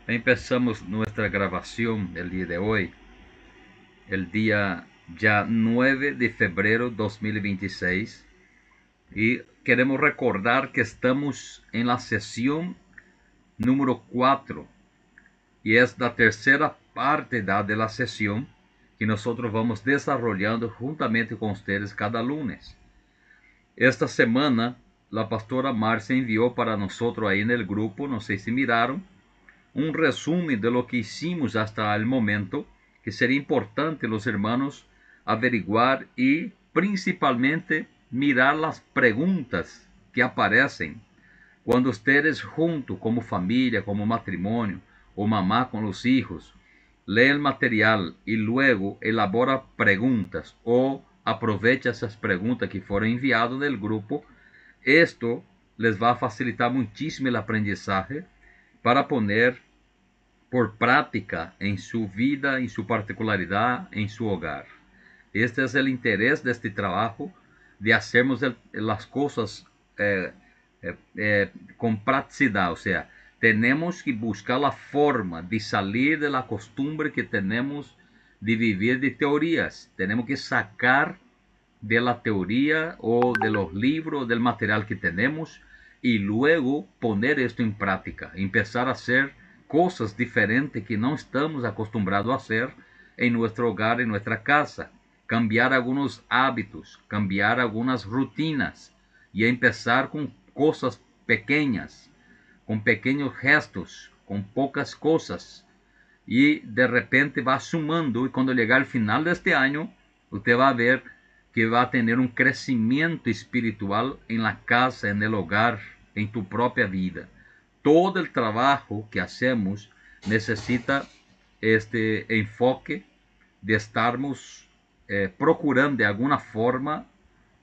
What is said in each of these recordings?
Empezamos nuestra grabación el día de hoy, el día ya 9 de febrero de 2026, y queremos recordar que estamos en la sesión número 4 y es la tercera parte de la sesión que nosotros vamos desarrollando juntamente con ustedes cada lunes. Esta semana la pastora Marcia envió para nosotros ahí en el grupo, no sé si miraron, un resumen de lo que hicimos hasta el momento, que sería importante los hermanos averiguar y principalmente mirar las preguntas que aparecen cuando ustedes juntos, como familia, como matrimonio, o mamá con los hijos, leen el material y luego elabora preguntas o aprovecha esas preguntas que fueron enviadas del grupo. Esto les va a facilitar muchísimo el aprendizaje para poner por práctica en su vida, en su particularidad, en su hogar. Este es el interés de este trabajo, de hacermos las cosas con practicidad. O sea, tenemos que buscar la forma de salir de la costumbre que tenemos de vivir de teorías. Tenemos que sacar de la teoría o de los libros, del material que tenemos, y luego poner esto en práctica, empezar a hacer cosas diferentes que no estamos acostumbrados a hacer en nuestro hogar, en nuestra casa, cambiar algunos hábitos, cambiar algunas rutinas y empezar con cosas pequeñas, con pequeños gestos, con pocas cosas, y de repente va sumando, y cuando llegar al final de este año usted va a ver que va a tener un crecimiento espiritual en la casa, en el hogar, en tu propia vida. Todo el trabajo que hacemos necesita este enfoque de estarmos procurando de alguna forma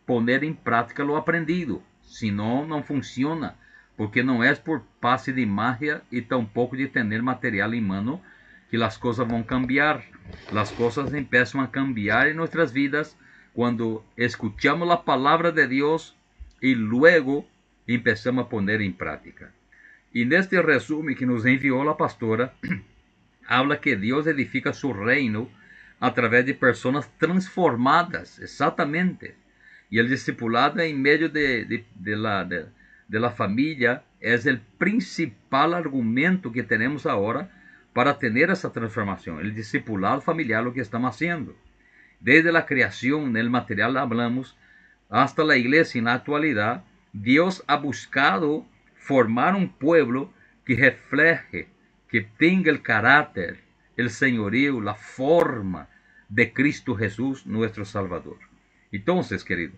poner en práctica lo aprendido. Si no, no funciona, porque no es por pase de magia y tampoco de tener material en mano que las cosas van a cambiar. Las cosas empiezan a cambiar en nuestras vidas cuando escuchamos la palabra de Dios y luego empezamos a poner en práctica. Y en este resumen que nos envió la pastora, habla que Dios edifica su reino a través de personas transformadas, exactamente. Y el discipulado en medio de la familia es el principal argumento que tenemos ahora para tener esa transformación. El discipulado familiar, lo que estamos haciendo. Desde la creación, en el material hablamos, hasta la iglesia en la actualidad, Dios ha buscado formar un pueblo que refleje, que tenga el carácter, el señorío, la forma de Cristo Jesús, nuestro Salvador. Entonces, querido,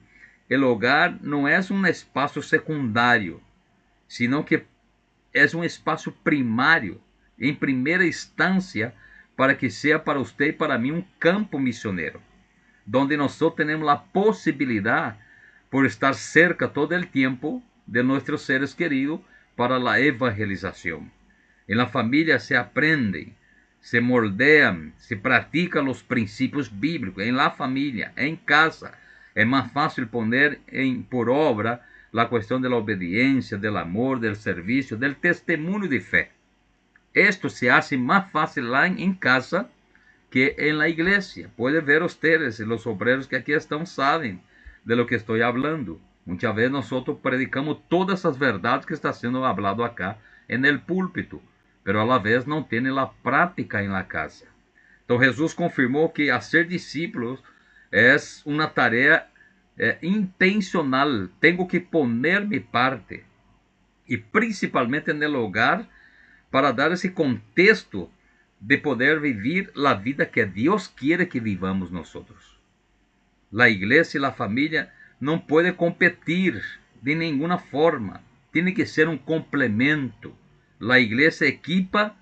el hogar no es un espacio secundario, sino que es un espacio primario, en primera instancia, para que sea para usted y para mí un campo misionero, donde nosotros tenemos la posibilidad, por estar cerca todo el tiempo de nuestros seres queridos, para la evangelización. En la familia se aprende, se moldean, se practican los principios bíblicos. En la familia, en casa, es más fácil poner por obra la cuestión de la obediencia, del amor, del servicio, del testimonio de fe. Esto se hace más fácil en casa que en la iglesia. Pueden ver ustedes, los obreros que aquí están saben de lo que estoy hablando. Muchas veces nosotros predicamos todas esas verdades que está siendo hablado acá en el púlpito, pero a la vez no tiene la práctica en la casa. Entonces Jesús confirmó que hacer discípulos es una tarea intencional. Tengo que poner mi parte, y principalmente en el hogar, para dar esse contexto de poder vivir a vida que Deus quiere que vivamos nós. A igreja e a família não podem competir de nenhuma forma. Tem que ser um complemento. A igreja equipa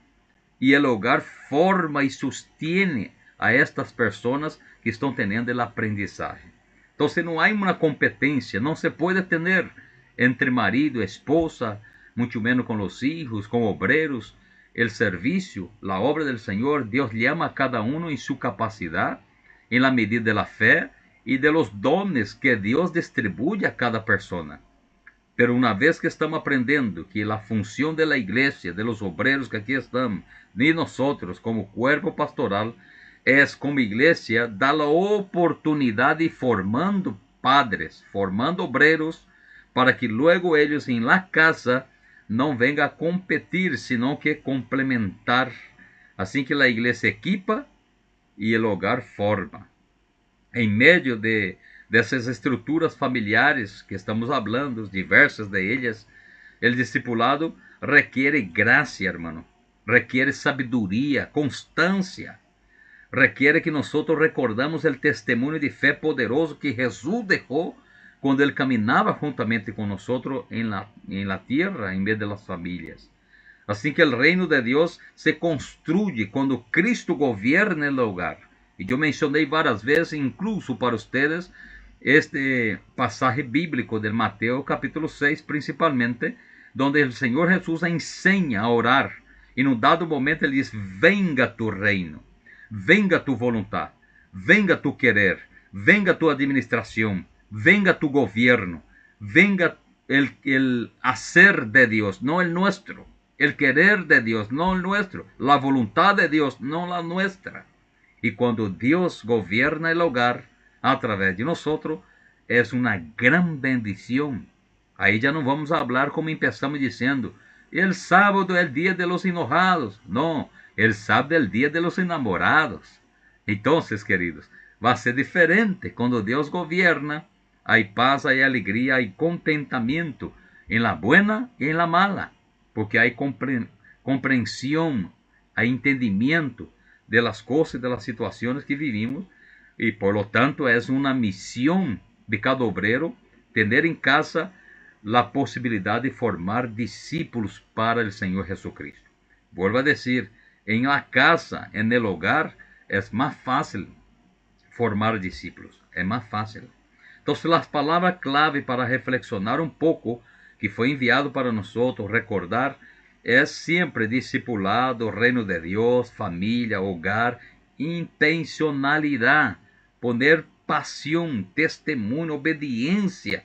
e o hogar forma e sostiene a estas pessoas que estão tendo a aprendizagem. Então, não há uma competência, não se pode ter entre marido e esposa, muito menos com os filhos, com obreros. El servicio, la obra del Señor, Dios llama a cada uno en su capacidad, en la medida de la fe y de los dones que Dios distribuye a cada persona. Pero una vez que estamos aprendiendo que la función de la iglesia, de los obreros que aquí estamos, de nosotros como cuerpo pastoral, es como iglesia dar la oportunidad de ir formando padres, formando obreros, para que luego ellos en la casa no vengan a competir, sino que complementar. Así que la iglesia equipa y el hogar forma. En medio de essas estruturas familiares que estamos hablando, diversas de ellas, el discipulado requiere gracia, hermano, requiere sabiduría, constancia, requiere que nosotros recordamos el testimonio de fe poderoso que Jesús dejó cuando Él caminaba juntamente con nosotros en la tierra, en medio de las familias. Así que el reino de Dios se construye cuando Cristo gobierna el hogar. Y yo mencioné varias veces, incluso para ustedes, este pasaje bíblico del Mateo capítulo 6 principalmente, donde el Señor Jesús enseña a orar. Y en un dado momento Él dice, venga tu reino, venga tu voluntad, venga tu querer, venga tu administración, venga tu gobierno, venga el hacer de Dios, no el nuestro. El querer de Dios, no el nuestro. La voluntad de Dios, no la nuestra. Y cuando Dios gobierna el hogar a través de nosotros, es una gran bendición. Ahí ya no vamos a hablar como empezamos diciendo, el sábado es el día de los enojados. No, el sábado es el día de los enamorados. Entonces, queridos, va a ser diferente. Cuando Dios gobierna, hay paz, hay alegría, hay contentamiento en la buena y en la mala. Porque hay comprensión, hay entendimiento de las cosas y de las situaciones que vivimos, y por lo tanto es una misión de cada obrero tener en casa la posibilidad de formar discípulos para el Señor Jesucristo. Vuelvo a decir, en la casa, en el hogar, es más fácil formar discípulos, es más fácil. Entonces, las palabras clave para reflexionar un poco que foi enviado para nosotros, recordar, es siempre discipulado, reino de Dios, familia, hogar, intencionalidad, poner pasión, testemunho, obediencia.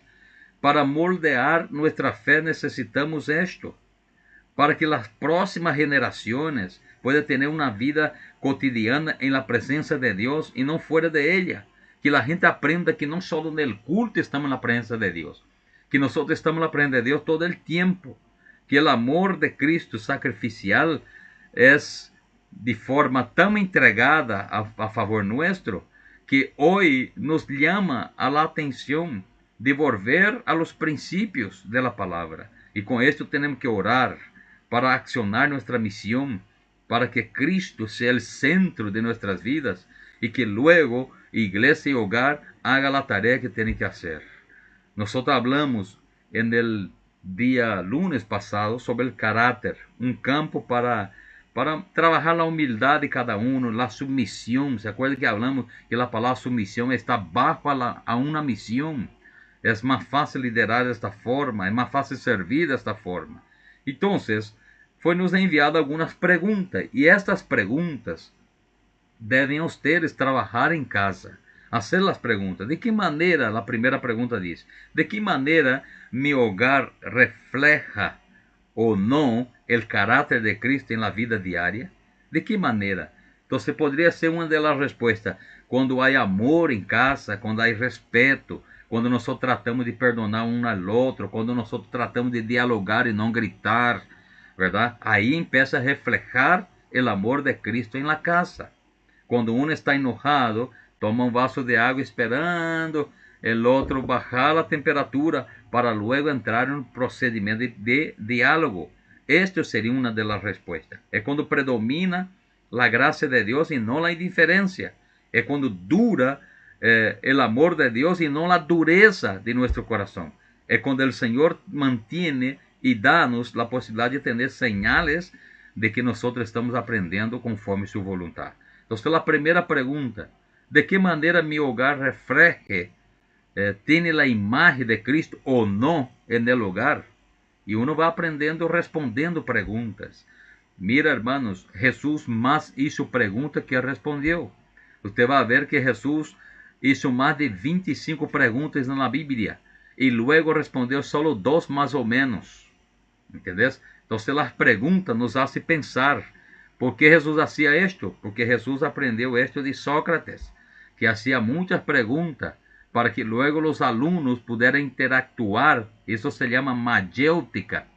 Para moldear nuestra fe necesitamos esto, para que las próximas generaciones puedan tener una vida cotidiana en la presencia de Dios y no fuera de ella. Que la gente aprenda que no solo en el culto estamos en la presencia de Dios, que nosotros estamos en la presencia de Dios todo el tiempo, que el amor de Cristo sacrificial es de forma tan entregada a favor nuestro, que hoy nos llama a la atención de volver a los principios de la palabra. Y con esto tenemos que orar para accionar nuestra misión, para que Cristo sea el centro de nuestras vidas y que luego iglesia y hogar haga la tarea que tienen que hacer. Nosotros hablamos en el día lunes pasado sobre el carácter, un campo para trabajar la humildad de cada uno, la sumisión. ¿Se acuerdan que hablamos que la palabra sumisión está bajo a una misión? Es más fácil liderar de esta forma, es más fácil servir de esta forma. Entonces, fue nos enviado algunas preguntas, y estas preguntas deben ustedes trabajar en casa, hacer las preguntas. ¿De qué manera? La primera pregunta dice, ¿de qué manera mi hogar refleja o no el carácter de Cristo en la vida diaria? ¿De qué manera? Entonces podría ser una de las respuestas. Cuando hay amor en casa, cuando hay respeto, cuando nosotros tratamos de perdonar uno al otro, cuando nosotros tratamos de dialogar y no gritar, ¿verdad? Ahí empieza a reflejar el amor de Cristo en la casa. Cuando uno está enojado, toma un vaso de agua esperando el otro bajar la temperatura para luego entrar en un procedimiento de diálogo. Esto sería una de las respuestas. Es cuando predomina la gracia de Dios y no la indiferencia. Es cuando dura el amor de Dios y no la dureza de nuestro corazón. Es cuando el Señor mantiene y danos la posibilidad de tener señales de que nosotros estamos aprendiendo conforme su voluntad. Entonces, la primera pregunta, ¿de qué manera mi hogar refleje, tiene la imagen de Cristo o no en el hogar? Y uno va aprendiendo respondiendo preguntas. Mira, hermanos, Jesús más hizo preguntas que respondió. Usted va a ver que Jesús hizo más de 25 preguntas en la Biblia. y luego respondió solo 2 más o menos. ¿Entendés? Entonces las preguntas nos hacen pensar. ¿Por qué Jesús hacía esto? Porque Jesús aprendió esto de Sócrates, que hacía muchas preguntas para que luego los alumnos pudieran interactuar. Eso se llama mayéutica.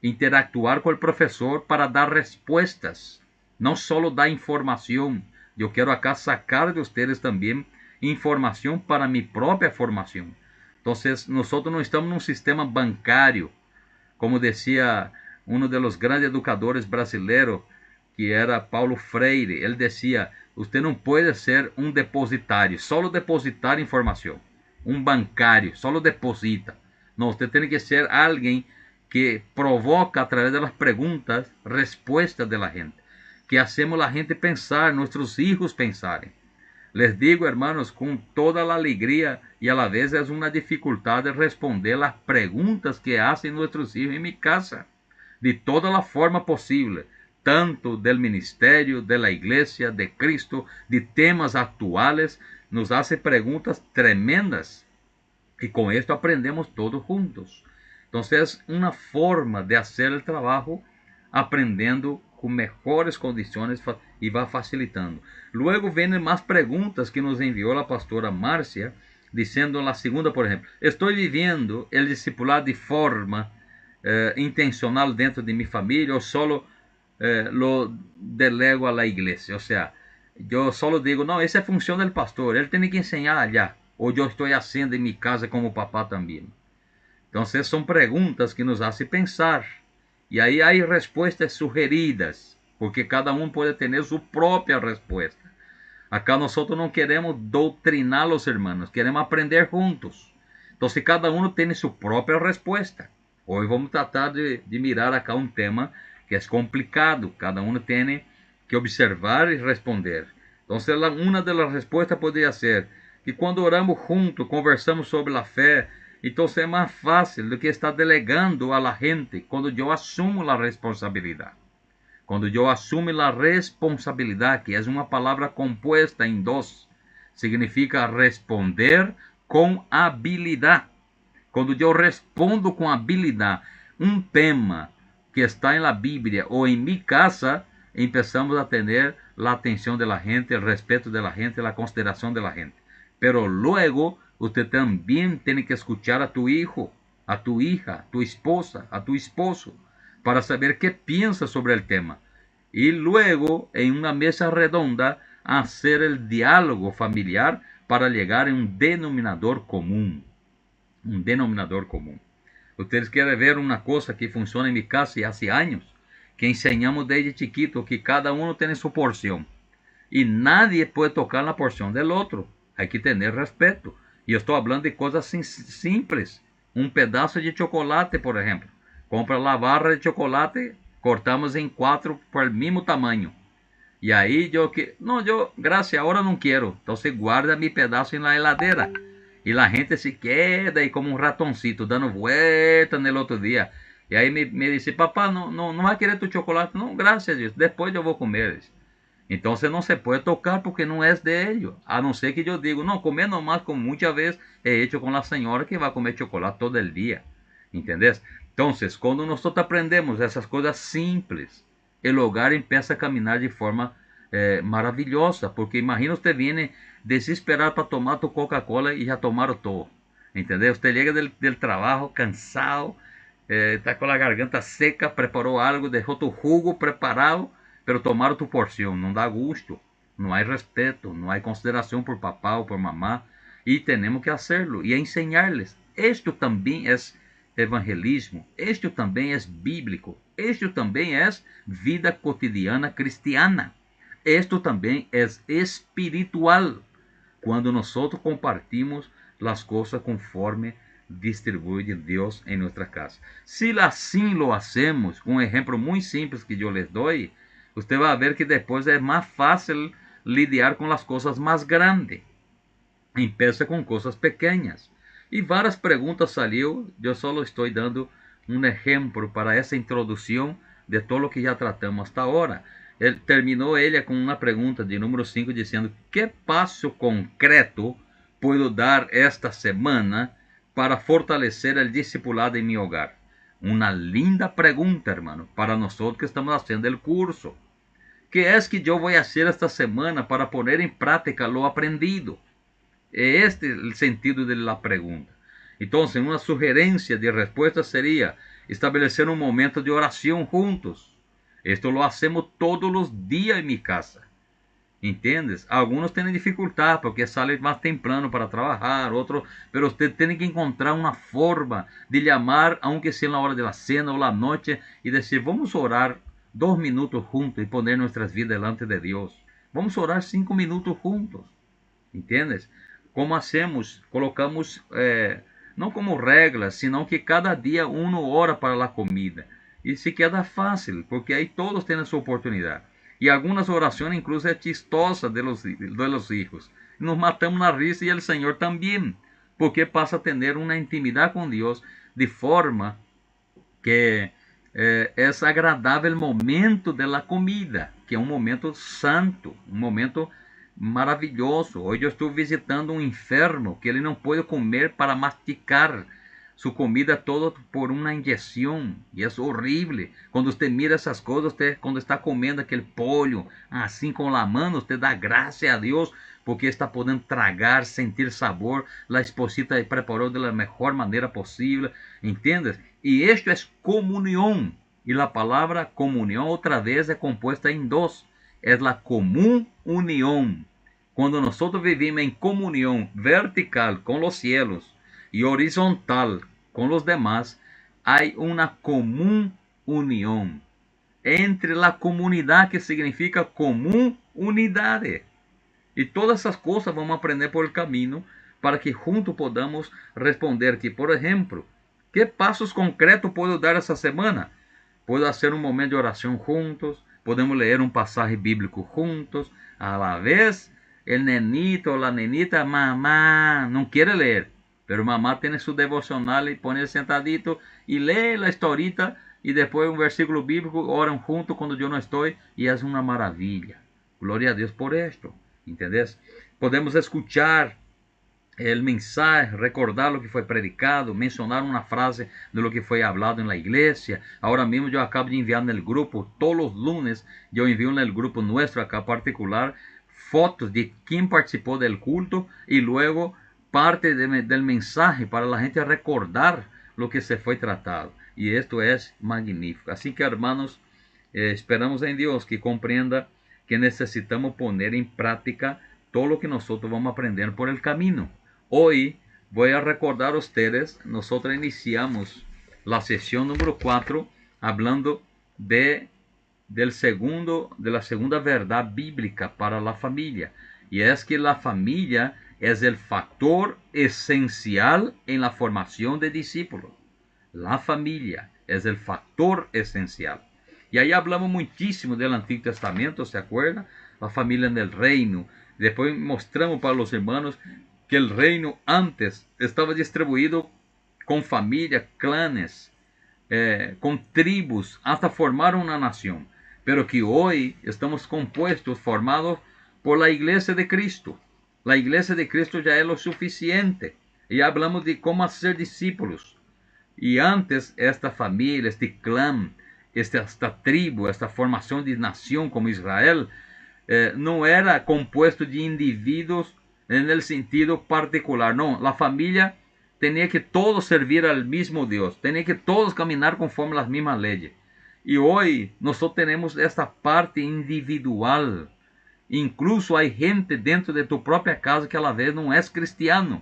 Interactuar con el profesor para dar respuestas, no solo dar información. Yo quiero acá sacar de ustedes también información para mi propia formación. Entonces, nosotros no estamos en un sistema bancario, como decía uno de los grandes educadores brasileños, que era Paulo Freire. Él decía, usted no puede ser un depositario, solo depositar información. Un bancario, solo deposita. No, usted tiene que ser alguien que provoca a través de las preguntas respuestas de la gente, que hacemos la gente pensar, nuestros hijos pensarem. Les digo, hermanos, con toda la alegría y a la vez es una dificultad de responder las preguntas que hacen nuestros hijos en mi casa, de toda la forma posible, tanto del ministerio, de la iglesia, de Cristo, de temas actuales. Nos hace preguntas tremendas y con esto aprendemos todos juntos. Entonces, una forma de hacer el trabajo aprendiendo con mejores condiciones y va facilitando. Luego vienen más preguntas que nos envió la pastora Marcia, diciendo en la segunda, por ejemplo, estoy viviendo el discipulado de forma intencional dentro de mi familia o solo lo delego a la iglesia. O sea, yo solo digo, no, esa es función del pastor, él tiene que enseñar allá, o yo estoy haciendo en mi casa como papá también. Entonces son preguntas que nos hacen pensar. Y ahí hay respuestas sugeridas, porque cada uno puede tener su propia respuesta. Acá nosotros no queremos doutrinar a los hermanos, queremos aprender juntos. Entonces cada uno tiene su propia respuesta. Hoy vamos tratar de mirar acá un tema que es complicado. Cada uno tiene que observar y responder. Entonces una de las respuestas podría ser que cuando oramos juntos, conversamos sobre la fe, entonces es más fácil do que estar delegando a la gente cuando yo asumo la responsabilidad. Cuando yo asumo la responsabilidad, que es una palabra compuesta en dos, significa responder con habilidad. Cuando yo respondo con habilidad un tema que está en la Biblia o en mi casa, empezamos a tener la atención de la gente, el respeto de la gente, la consideración de la gente. Pero luego usted también tiene que escuchar a tu hijo, a tu hija, a tu esposa, a tu esposo, para saber qué piensa sobre el tema. Y luego, en una mesa redonda, hacer el diálogo familiar para llegar a un denominador común. Un denominador común. Ustedes quieren ver una cosa que funciona en mi casa y hace años, que enseñamos desde chiquito, que cada uno tiene su porción. Y nadie puede tocar la porción del otro. Hay que tener respeto. Y yo estoy hablando de cosas simples. Un pedazo de chocolate, por ejemplo. Compra la barra de chocolate, cortamos en 4 por el mismo tamaño. Y ahí yo que, no, yo, gracias, ahora no quiero. Entonces guarda mi pedazo en la heladera. Y la gente se queda ahí como un ratoncito, dando vuelta en el otro día. Y ahí me dice, papá, no va a querer tu chocolate. No, gracias, Dios, después yo voy a comer. Entonces no se puede tocar porque no es de ellos. A no ser que yo digo, no, comer nomás, como muchas veces he hecho con la señora que va a comer chocolate todo el día. ¿Entendés? Entonces, cuando nosotros aprendemos esas cosas simples, el hogar empieza a caminar de forma maravillosa. Porque imagina usted viene desesperado para tomar tu Coca-Cola y ya tomaron todo. ¿Entendés? Usted llega del trabajo cansado, está con la garganta seca, preparó algo, dejó tu jugo preparado, pero tomaram tu porção, não dá gusto, não há respeito, não há consideração por papá ou por mamá, e temos que hacerlo e enseñarles. Esto também é evangelismo, esto também é bíblico, esto também é vida cotidiana cristiana, esto também é espiritual, quando nós compartimos as coisas conforme distribui Deus em nossa casa. Se assim lo hacemos, um exemplo muito simples que eu les doy, usted va a ver que después es más fácil lidiar con las cosas más grandes. Empieza con cosas pequeñas. Y varias preguntas salió. Yo solo estoy dando un ejemplo para esa introducción de todo lo que ya tratamos hasta ahora. Terminó ella con una pregunta de número 5 diciendo, ¿qué paso concreto puedo dar esta semana para fortalecer el discipulado en mi hogar? Una linda pregunta, hermano, para nosotros que estamos haciendo el curso. ¿Qué es que yo voy a hacer esta semana para poner en práctica lo aprendido? Este es el sentido de la pregunta. Entonces, una sugerencia de respuesta sería establecer un momento de oración juntos. Esto lo hacemos todos los días en mi casa. ¿Entiendes? Algunos tienen dificultad porque salen más temprano para trabajar, otros, pero usted tiene que encontrar una forma de llamar, aunque sea en la hora de la cena o la noche, y decir, vamos a orar 2 minutos juntos y poner nuestras vidas delante de Dios. Vamos a orar 5 minutos juntos. ¿Entiendes? ¿Cómo hacemos? Colocamos, no como reglas, sino que cada día uno ora para la comida. Y se queda fácil, porque ahí todos tienen su oportunidad. Y algunas oraciones incluso es chistosas de los hijos. Nos matamos la risa y el Señor también, porque pasa a tener una intimidad con Dios de forma que es agradable el momento de la comida, que es un momento santo, un momento maravilloso. Hoy yo estuve visitando un enfermo que ele não pode comer para masticar su comida todo por una inyección, y es horrible. Cuando usted mira esas cosas, usted cuando está comiendo aquel pollo así con la mano, usted da gracias a Dios porque está podendo tragar, sentir sabor. La esposita preparó de la mejor manera posible, ¿entiendes? Y esto es comunión. Y la palabra comunión otra vez es compuesta en dos. Es la común unión. Cuando nosotros vivimos en comunión vertical con los cielos y horizontal con los demás, hay una común unión entre la comunidad, que significa común unidad. Y todas esas cosas vamos a aprender por el camino para que juntos podamos responder que, por ejemplo, ¿qué pasos concretos puedo dar esta semana? Puedo hacer un momento de oración juntos, podemos leer un pasaje bíblico juntos, a la vez el nenito o la nenita, mamá, no quiere leer, pero mamá tiene su devocional y pone sentadito y lee la historita y después un versículo bíblico, oran juntos cuando yo no estoy y es una maravilla. Gloria a Dios por esto, ¿entendés? Podemos escuchar el mensaje, recordar lo que fue predicado, mencionar una frase de lo que fue hablado en la iglesia. Ahora mismo yo acabo de enviar en el grupo, todos los lunes yo envío en el grupo nuestro acá particular, fotos de quién participó del culto y luego parte del mensaje para la gente recordar lo que se fue tratado. Y esto es magnífico. Así que, hermanos, esperamos en Dios que comprenda que necesitamos poner en práctica todo lo que nosotros vamos a aprender por el camino. Hoy voy a recordar a ustedes, nosotros iniciamos la sesión número 4 hablando de la segunda verdad bíblica para la familia. Y es que la familia es el factor esencial en la formación de discípulos. La familia es el factor esencial. Y ahí hablamos muchísimo del Antiguo Testamento, ¿se acuerda? La familia en el reino. Después mostramos para los hermanos que el reino antes estaba distribuido con familia, clanes, con tribus, hasta formar una nación. Pero que hoy estamos compuestos, formados por la iglesia de Cristo. La iglesia de Cristo ya es lo suficiente. Y hablamos de cómo hacer discípulos. Y antes esta familia, este clã, esta tribu, esta formación de nación como Israel, no era compuesto de individuos en el sentido particular. No, la familia tenía que todos servir al mismo Dios, tenía que todos caminar conforme las mismas leyes. Y hoy nosotros tenemos esta parte individual. Incluso hay gente dentro de tu propia casa que a la vez no es cristiano.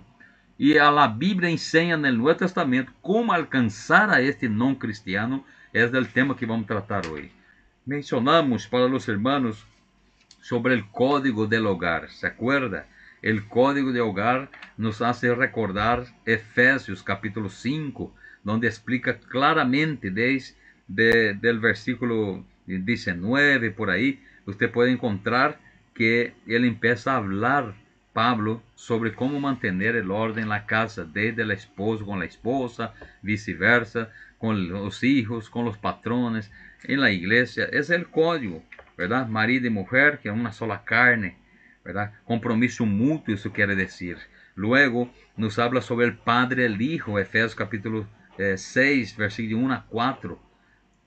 E a Bíblia ensina no Novo Testamento como alcançar a este não cristiano. É o tema que vamos tratar hoje. Mencionamos para os irmãos sobre o código del hogar. ¿Se acuerda? O código de hogar nos hace recordar Efésios capítulo 5, donde explica claramente desde el versículo 19 por aí, você pode encontrar que ele empieza a hablar Pablo sobre cómo mantener el orden en la casa, desde el esposo con la esposa, viceversa, con los hijos, con los patrones, en la iglesia. Es el código, ¿verdad? Marido y mujer, que es una sola carne, ¿verdad? Compromiso mutuo, eso quiere decir. Luego nos habla sobre el Padre, el Hijo, Efesios capítulo 6, versículo 1 a 4.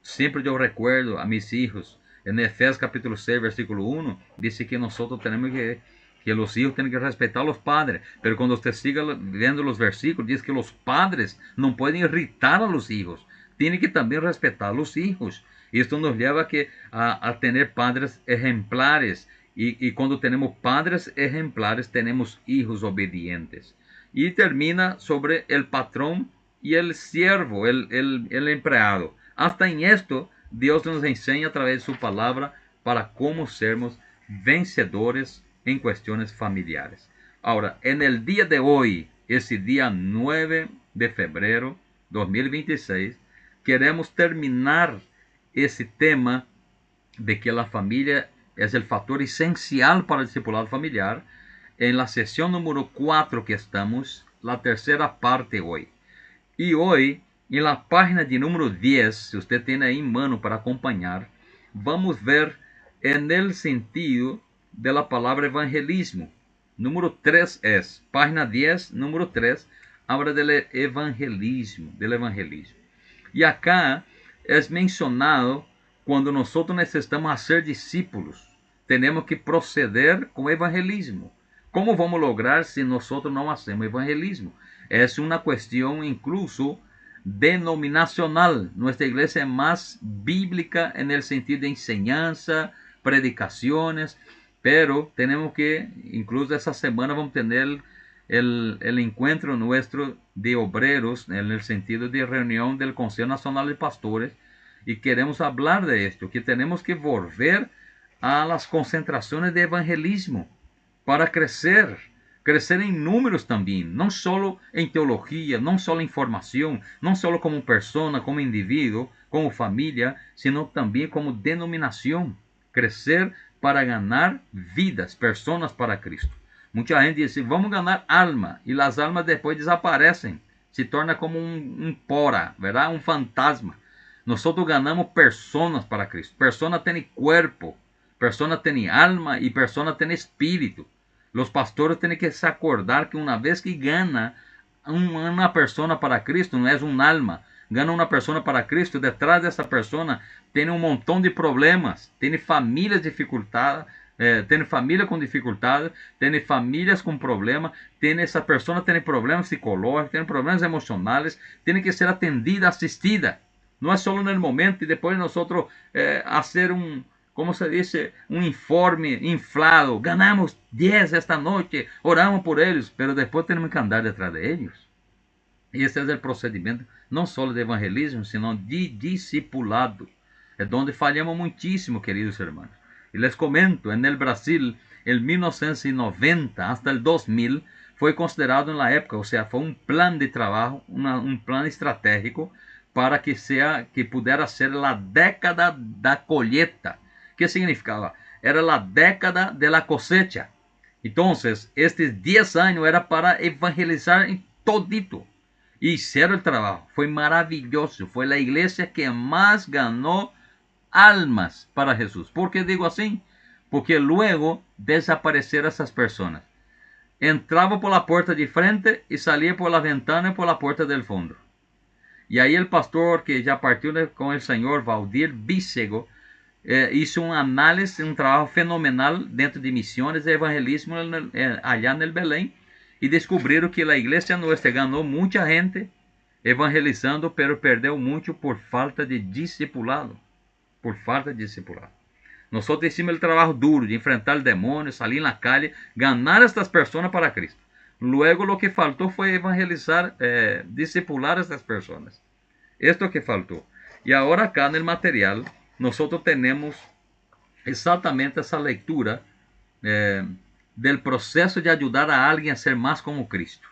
Siempre yo recuerdo a mis hijos, en Efesios capítulo 6, versículo 1, dice que nosotros tenemos que los hijos tienen que respetar a los padres. Pero cuando usted siga viendo los versículos, dice que los padres no pueden irritar a los hijos, tienen que también respetar a los hijos. Y esto nos lleva a tener padres ejemplares. Y cuando tenemos padres ejemplares, tenemos hijos obedientes. Y termina sobre el patrón y el siervo, el empleado. Hasta en esto, Dios nos enseña a través de su palabra para cómo sermos vencedores en cuestiones familiares. Ahora, en el día de hoy, ese día 9 de febrero 2026, queremos terminar ese tema de que la familia es el factor esencial para el discipulado familiar en la sesión número 4 que estamos, la tercera parte hoy. Y hoy, en la página de número 10, si usted tiene ahí en mano para acompañar, vamos ver en el sentido de la palabra evangelismo. Número 3 es, página 10, número 3, habla del evangelismo, Y acá es mencionado cuando nosotros necesitamos hacer discípulos, tenemos que proceder con evangelismo. ¿Cómo vamos a lograr si nosotros no hacemos evangelismo? Es una cuestión incluso denominacional. Nuestra iglesia es más bíblica en el sentido de enseñanza, predicaciones, pero tenemos que, incluso esta semana vamos a tener el encuentro nuestro de obreros en el sentido de reunión del Consejo Nacional de Pastores, y queremos hablar de esto, que tenemos que volver a las concentraciones de evangelismo para crecer en números también, no solo en teología, no solo en formación, no solo como persona, como individuo, como familia, sino también como denominación, crecer para ganar vidas, personas para Cristo. Mucha gente dice, vamos ganar alma, y las almas después desaparecen, se torna como un pora, ¿verdad? Un fantasma. Nosotros ganamos personas para Cristo. Personas tienen cuerpo, personas tienen alma y personas tienen espíritu. Los pastores tienen que se acordar que una vez que gana una persona para Cristo, no es un alma, gana una persona para Cristo, detrás de esa persona tiene un montón de problemas, tiene familias dificultadas, tiene familia con dificultades, tiene familias con problemas, esa persona tiene problemas psicológicos, tiene problemas emocionales, tiene que ser atendida, asistida. No es solo en el momento y después nosotros hacer ¿cómo se dice? Un informe inflado. Ganamos 10 esta noche, oramos por ellos, pero después tenemos que andar detrás de ellos. Y ese es el procedimiento, no solo de evangelismo, sino de discipulado. Es donde fallamos muchísimo, queridos hermanos. Y les comento, en el Brasil, en 1990 hasta el 2000, fue considerado en la época, o sea, fue un plan de trabajo, un plan estratégico para que pudiera ser la década da colheita. ¿Qué significaba? Era la década de la cosecha. Entonces, estos 10 años era para evangelizar en todito. Y hicieron el trabajo. Fue maravilloso. Fue la iglesia que más ganó almas para Jesús. ¿Por qué digo así? Porque luego desaparecieron esas personas. Entraba por la puerta de frente y salía por la ventana y por la puerta del fondo. Y ahí el pastor que ya partió con el Señor, Valdir Bícego, hizo un análisis, un trabajo fenomenal dentro de misiones de evangelismo allá en el Belén, y descubrieron que la iglesia nuestra ganó mucha gente evangelizando, pero perdeu mucho por falta de discipulado. Por falta de discipulado. Nosotros hicimos el trabajo duro de enfrentar el demonio, salir en la calle, ganar a estas personas para Cristo. Luego lo que faltó fue evangelizar, discipular a estas personas. Esto que faltó. Y ahora acá en el material, nosotros tenemos exactamente esa lectura del proceso de ayudar a alguien a ser más como Cristo.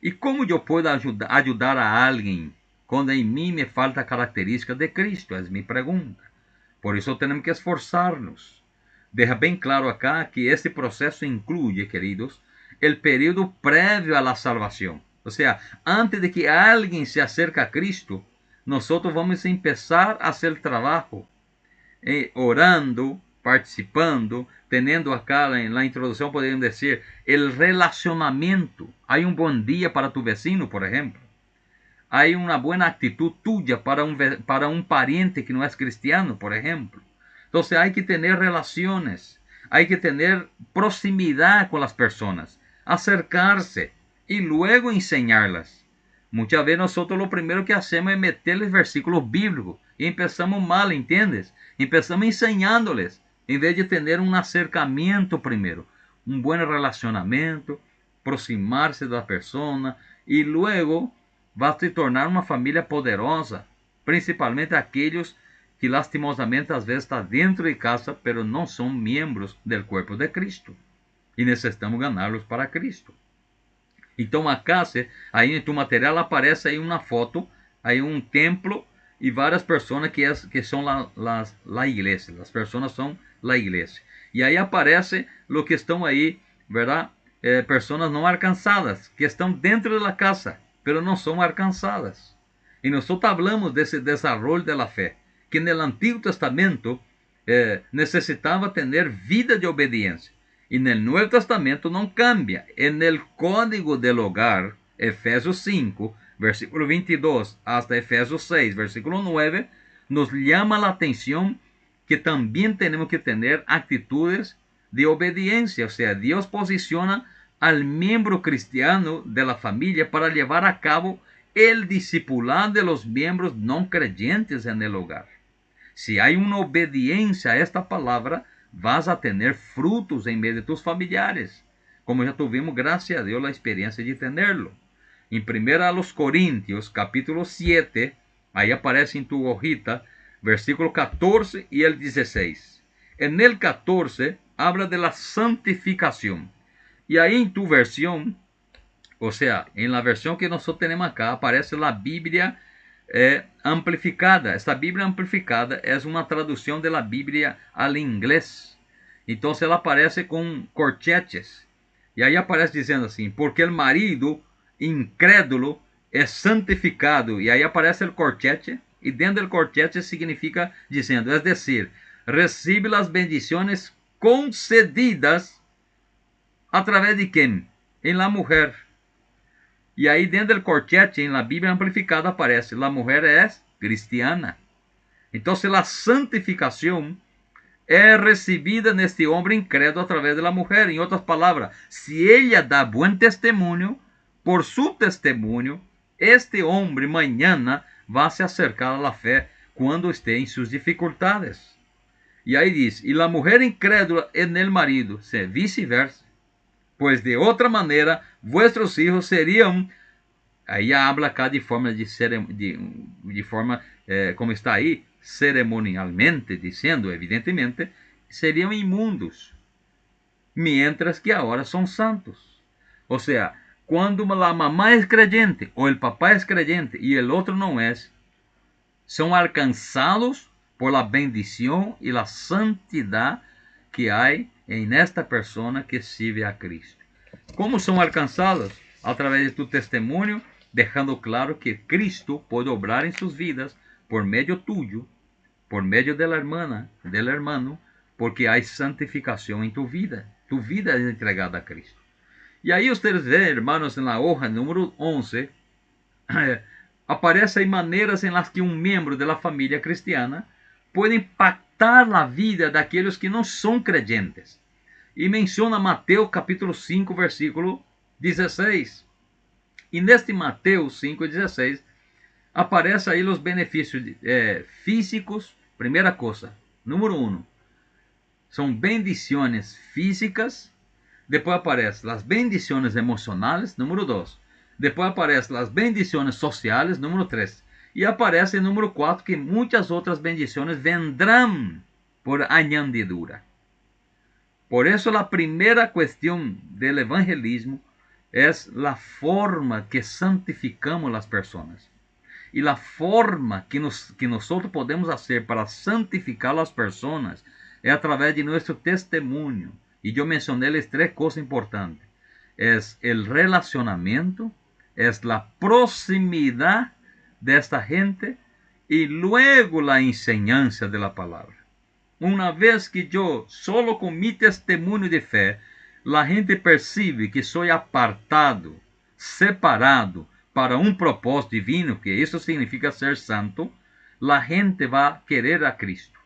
¿Y cómo yo puedo ayudar a alguien cuando en mí me falta característica de Cristo? Es mi pregunta. Por eso tenemos que esforzarnos. Deja bien claro acá que este proceso incluye, queridos, el periodo previo a la salvación. O sea, antes de que alguien se acerque a Cristo, nosotros vamos a empezar a hacer el trabajo orando participando, teniendo acá en la introducción, podemos decir, el relacionamiento. Hay un buen día para tu vecino, por ejemplo. Hay una buena actitud tuya para un pariente que no es cristiano, por ejemplo. Entonces hay que tener relaciones, hay que tener proximidad con las personas, acercarse y luego enseñarlas. Muchas veces nosotros lo primero que hacemos es meterles versículos bíblicos y empezamos mal, ¿entiendes? Empezamos enseñándoles en vez de tener un acercamiento primero, un buen relacionamiento, aproximarse de la persona y luego va a se tornar uma família poderosa, principalmente aqueles que lastimosamente às vezes estão dentro de casa, pero não são membros do corpo de Cristo. E necessitamos ganhá-los para Cristo. Então acá, aí em tu material aparece aí uma foto, aí um templo e várias pessoas que são la igreja. As pessoas são la igreja. E aí aparece o que estão aí, verdade? Pessoas não alcançadas, que estão dentro da casa, pero não são alcançadas. E nós hablamos desse desenvolvimento da fé, que no Antigo Testamento necessitava ter vida de obediência. E no Novo Testamento não cambia. No código del hogar, Efésios 5, versículo 22, hasta Efésios 6, versículo 9, nos llama a atenção que também temos que ter atitudes de obediencia. O sea, Dios posiciona al miembro cristiano de la familia para llevar a cabo el discipulado de los miembros no creyentes en el hogar. Si hay una obediencia a esta palabra, vas a tener frutos en medio de tus familiares, como ya tuvimos, gracias a Dios, la experiencia de tenerlo. En 1 Corintios, capítulo 7, ahí aparece en tu hojita, versículo 14 y el 16. En el 14 habla de la santificación. Y ahí en tu versión, o sea, en la versión que nosotros tenemos acá, aparece la Biblia amplificada. Esta Biblia amplificada es una traducción de la Biblia al inglés. Entonces ela aparece con corchetes. Y ahí aparece diciendo así, porque el marido incrédulo es santificado. Y ahí aparece el corchete. Y dentro del corchete significa diciendo, es decir, recibe las bendiciones concedidas a través de quem? Em la mujer. E aí dentro do corchete, em la Bíblia amplificada, aparece, la mujer es cristiana. Então, a santificação é recebida neste homem incrédulo a través de la mujer. Em outras palavras, se ela dá bom testemunho, por su testemunho, este homem mañana vai se acercar a la fé quando esteja em suas dificuldades. E aí diz, e la mujer incrédula en el marido, se vice-versa. Pues de otra manera, vuestros hijos serían, ahí habla acá de forma, como está ahí, ceremonialmente, diciendo, evidentemente, serían inmundos, mientras que ahora son santos. O sea, cuando la mamá es creyente, o el papá es creyente, y el otro no es, son alcanzados por la bendición y la santidad que hay en esta persona que sirve a Cristo. ¿Cómo son alcanzados? A través de tu testemunho, dejando claro que Cristo puede obrar en sus vidas por medio tuyo, por medio de la hermana, del hermano, porque hay santificación en tu vida. Tu vida es entregada a Cristo. Y ahí ustedes ven, hermanos, en la hoja número 11, aparecen maneiras en las que un miembro de la familia cristiana puede impactar la vida de aquellos que no son creyentes. E menciona Mateus capítulo 5, versículo 16. E neste Mateus 5, 16, aparece aí os benefícios físicos. Primeira coisa, número 1, são bendições físicas. Depois aparecem as bendições emocionais, número 2. Depois aparecem as bendições sociais, número 3. E aparece número 4 que muitas outras bendições vendrão por añadidura. Por eso la primera cuestión del evangelismo es la forma que santificamos las personas. Y la forma que nosotros podemos hacer para santificar las personas es a través de nuestro testimonio. Y yo mencioné las 3 cosas importantes. Es el relacionamiento, es la proximidad de esta gente y luego la enseñanza de la palabra. una vez que yo, solo con mi testimonio de fe, la gente percibe que soy apartado, separado para un propósito divino, que eso significa ser santo, la gente va a querer a Cristo.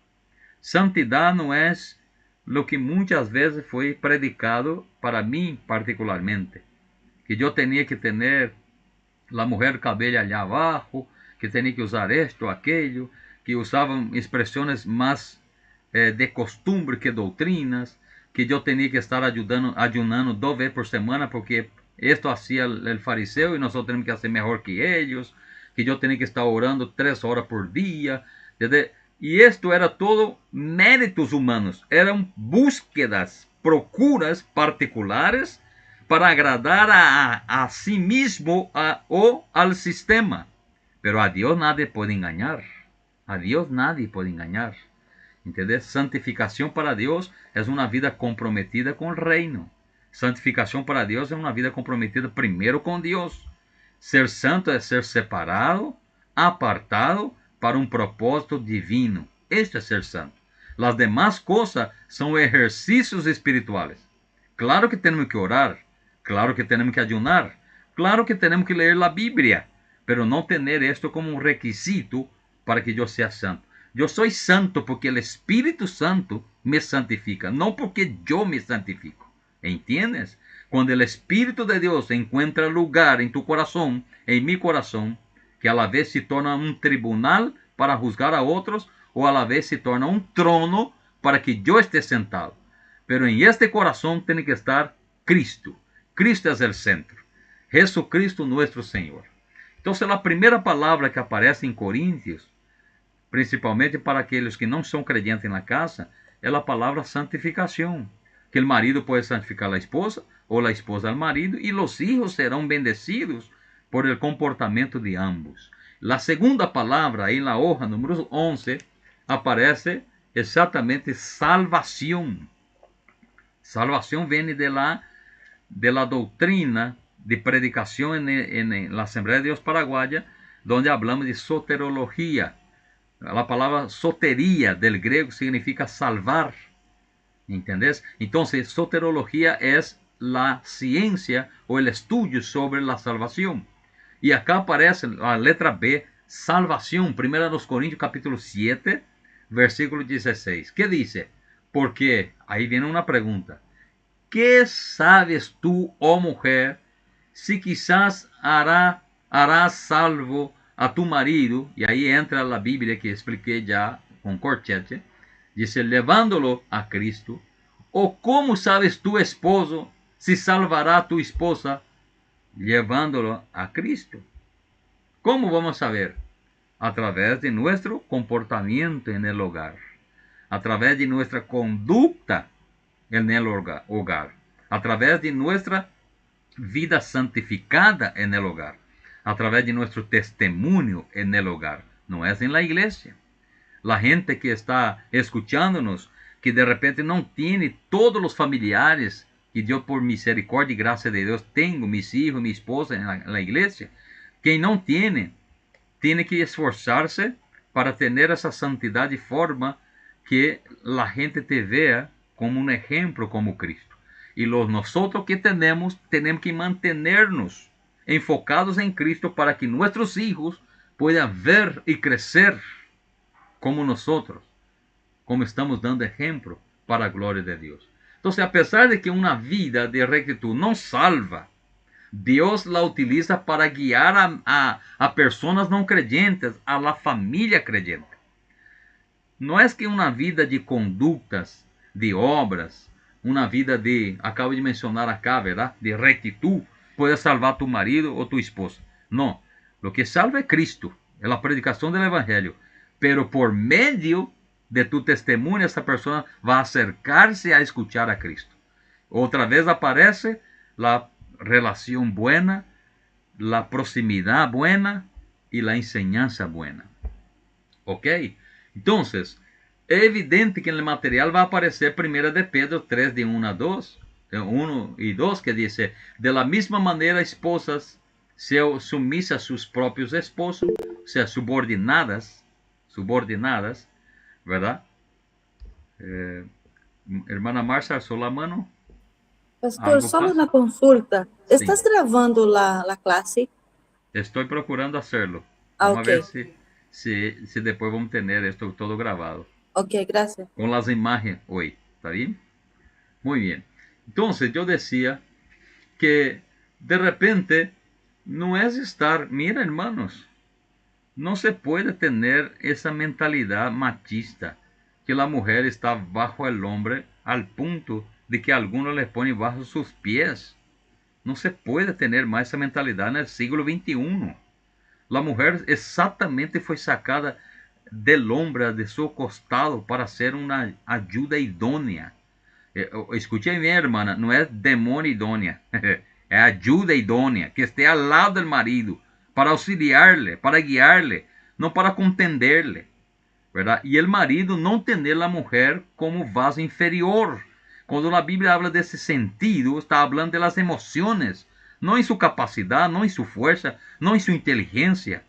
Santidad no es lo que muchas veces fue predicado para mí particularmente, que yo tenía que tener la mujer cabello allá abajo, que tenía que usar esto, aquello, que usaban expresiones más de costumbre que doctrinas, que yo tenía que estar ayunando 2 veces por semana porque esto hacía el fariseo y nosotros tenemos que hacer mejor que ellos, que yo tenía que estar orando 3 horas por día. Y esto era todo méritos humanos, eran búsquedas, procuras particulares para agradar a sí mismo o al sistema. Pero a Dios nadie puede engañar. A Dios nadie puede engañar. ¿Entendés? Santificación para Dios es una vida comprometida con el reino. Santificación para Dios es una vida comprometida primero con Dios. Ser santo es ser separado, apartado para un propósito divino. Esto es ser santo. Las demás cosas son ejercicios espirituales. Claro que tenemos que orar, claro que tenemos que ayunar, claro que tenemos que leer la Biblia, pero no tener esto como un requisito para que yo sea santo. Yo soy santo porque el Espíritu Santo me santifica, no porque yo me santifico. ¿Entiendes? Cuando el Espíritu de Dios encuentra lugar en tu corazón, en mi corazón, que a la vez se torna un tribunal para juzgar a otros, o a la vez se torna un trono para que yo esté sentado. Pero en este corazón tiene que estar Cristo. Cristo es el centro. Jesucristo nuestro Señor. Entonces la primera palabra que aparece en Corintios, principalmente para aquellos que no son creyentes en la casa, es la palabra santificación. Que el marido puede santificar a la esposa o la esposa al marido y los hijos serán bendecidos por el comportamiento de ambos. La segunda palabra, ahí en la hoja número 11, aparece exactamente salvación. Salvación viene de la doctrina de predicación en la Asamblea de Dios Paraguaya, donde hablamos de soterología. La palabra sotería del griego significa salvar. ¿Entendés? Entonces, soterología es la ciencia o el estudio sobre la salvación. Y acá aparece la letra B, salvación. 1 Corintios capítulo 7, versículo 16. ¿Qué dice? Porque ahí viene una pregunta. ¿Qué sabes tú, oh mujer, si quizás harás salvo a tu marido? Y ahí entra la Biblia que expliqué ya con corchete. Dice, llevándolo a Cristo. ¿O cómo sabes tu esposo si salvará a tu esposa llevándolo a Cristo? ¿Cómo vamos a ver? A través de nuestro comportamiento en el hogar. A través de nuestra conducta en el hogar. A través de nuestra vida santificada en el hogar. A través de nuestro testimonio en el hogar. No es en la iglesia. La gente que está escuchándonos, que de repente no tiene todos los familiares que yo por misericordia y gracia de Dios tengo, mis hijos, mi esposa en la iglesia. Quien no tiene que esforzarse para tener esa santidad de forma que la gente te vea como un ejemplo como Cristo. Y nosotros que tenemos que mantenernos enfocados en Cristo para que nuestros hijos puedan ver y crecer como nosotros, como estamos dando ejemplo para la gloria de Dios. Entonces, a pesar de que una vida de rectitud no salva, Dios la utiliza para guiar a personas no creyentes, a la familia creyente. No es que una vida de conductas, de obras, una vida de, acabo de mencionar acá, ¿verdad? De rectitud, puede salvar a tu marido o tu esposa. No, lo que salva es Cristo, es la predicación del Evangelio. Pero por medio de tu testimonio, esa persona va a acercarse a escuchar a Cristo. Otra vez aparece la relación buena, la proximidad buena y la enseñanza buena. ¿Ok? Entonces, es evidente que en el material va a aparecer 1 de Pedro 3, de 1 a 2, de 1 y 2, que dice, de la misma manera, esposas, sean sumisas a sus propios esposos, o sea, subordinadas, ¿verdad? Hermana Marcia, alzó la mano. Pastor, ¿Algo solo pasa? una consulta. Sí, ¿Estás grabando la clase? estoy procurando hacerlo. Ah, Vamos a ok. ver si después vamos a tener esto todo grabado. Ok, gracias. Con las imágenes hoy. ¿Está bien? Muy bien. Entonces yo decía que de repente no es estar, mira hermanos, no se puede tener esa mentalidad machista que la mujer está bajo el hombre al punto de que algunos le ponen bajo sus pies. No se puede tener más esa mentalidad en el siglo XXI. La mujer exactamente fue sacada del hombre de su costado para ser una ayuda idónea. Escuche bien, hermana, no es demonio idónea, es ayuda idónea, que esté al lado del marido, para auxiliarle, para guiarle, no para contenderle, ¿verdad? Y el marido no tener la mujer como vaso inferior. Cuando la Biblia habla de ese sentido, está hablando de las emociones, no en su capacidad, no en su fuerza, no en su inteligencia,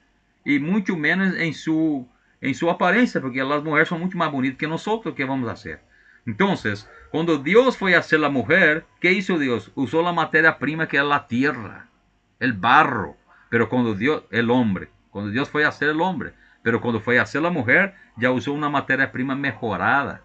y mucho menos en su apariencia, porque las mujeres son mucho más bonitas que nosotros, ¿qué vamos a hacer? Entonces, cuando Dios fue a hacer la mujer, ¿qué hizo Dios? Usó la materia prima que es la tierra, el barro. Pero cuando Dios, el hombre, cuando Dios fue a hacer el hombre, pero cuando fue a hacer la mujer, ya usó una materia prima mejorada,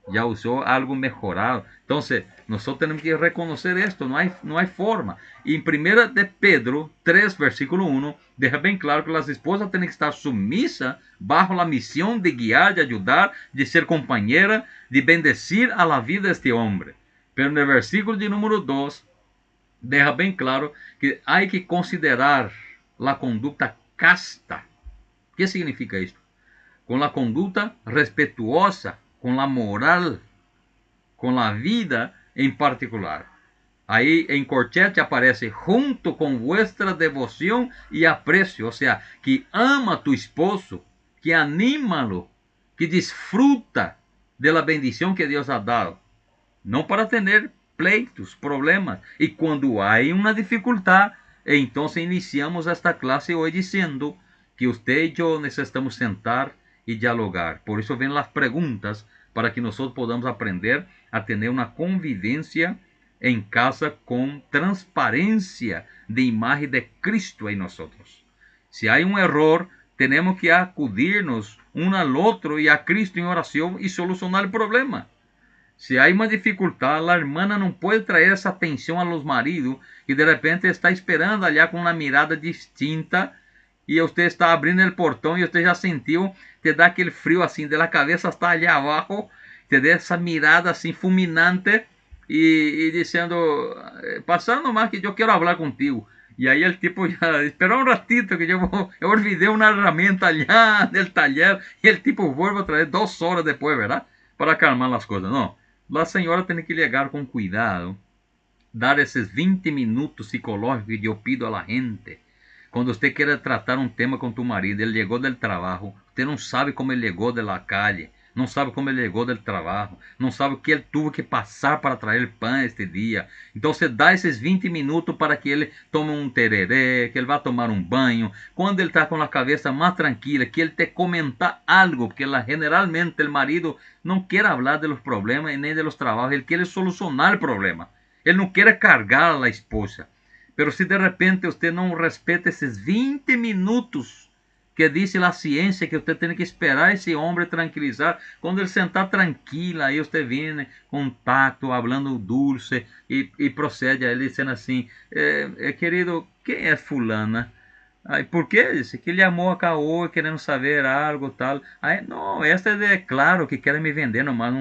ya usó algo mejorado. Entonces, nosotros tenemos que reconocer esto, no hay forma. Y en primera de Pedro 3, versículo 1, deja bien claro que las esposas tienen que estar sumisas bajo la misión de guiar, de ayudar, de ser compañera, de bendecir a la vida de este hombre. Pero en el versículo de número 2, deja bem claro que há que considerar a conduta casta. O que significa isso? Com a conduta respetuosa, com a moral, com a vida em particular. Aí em corchete aparece junto com vuestra devoção e apreço, ou seja, que ama tu esposo, que anima-lo, que disfruta de la bendição que Deus ha dado. Não para ter pleitos, problemas. E quando há uma dificuldade, então iniciamos esta classe hoje dizendo que você e eu necessitamos sentar e dialogar. Por isso vêm as perguntas para que nós podamos aprender a ter uma convivência em casa com transparência de imagem de Cristo em nós. Se há um erro, temos que acudir-nos um ao outro e a Cristo em oração e solucionar o problema. Se há uma dificuldade, a hermana não pode trazer essa atenção a los maridos e de repente está esperando allá com uma mirada distinta e você está abrindo o portão e você já sentiu, te dá aquele frio assim, de la cabeça hasta allá abaixo, te dá essa mirada assim fulminante e dizendo, passando mais que eu quero falar contigo. E aí o tipo já, espera um ratito que eu olvidei uma herramienta allá del taller e o tipo vuelve a trazer 2 horas depois, ¿verdad? Para acalmar as coisas. Não. A senhora tem que ligar com cuidado, dar esses 20 minutos psicológicos que eu pido a la gente. Quando você quer tratar um tema com tu marido, ele chegou do trabalho, você não sabe como ele chegou da calle, não sabe como ele chegou do trabalho, não sabe o que ele teve que passar para trazer pão este dia. Então você dá esses 20 minutos para que ele tome um tereré, que ele vá tomar um banho. Quando ele está com a cabeça mais tranquila, que ele te comentar algo, porque generalmente o marido não quer falar de los problemas nem de los trabalhos, ele quer solucionar o problema. Ele não quer cargar a esposa. Pero se de repente você não respeita esses 20 minutos que diz a ciência que você tem que esperar esse homem tranquilizar, quando ele sentar tranquilo, aí você vem com tato, falando dulce e procede a ele dizendo assim, querido, quem é fulana? Aí, por quê? Disse que ele amou a Caô, querendo saber algo tal. Aí, não, essa é claro que querem me vender nomás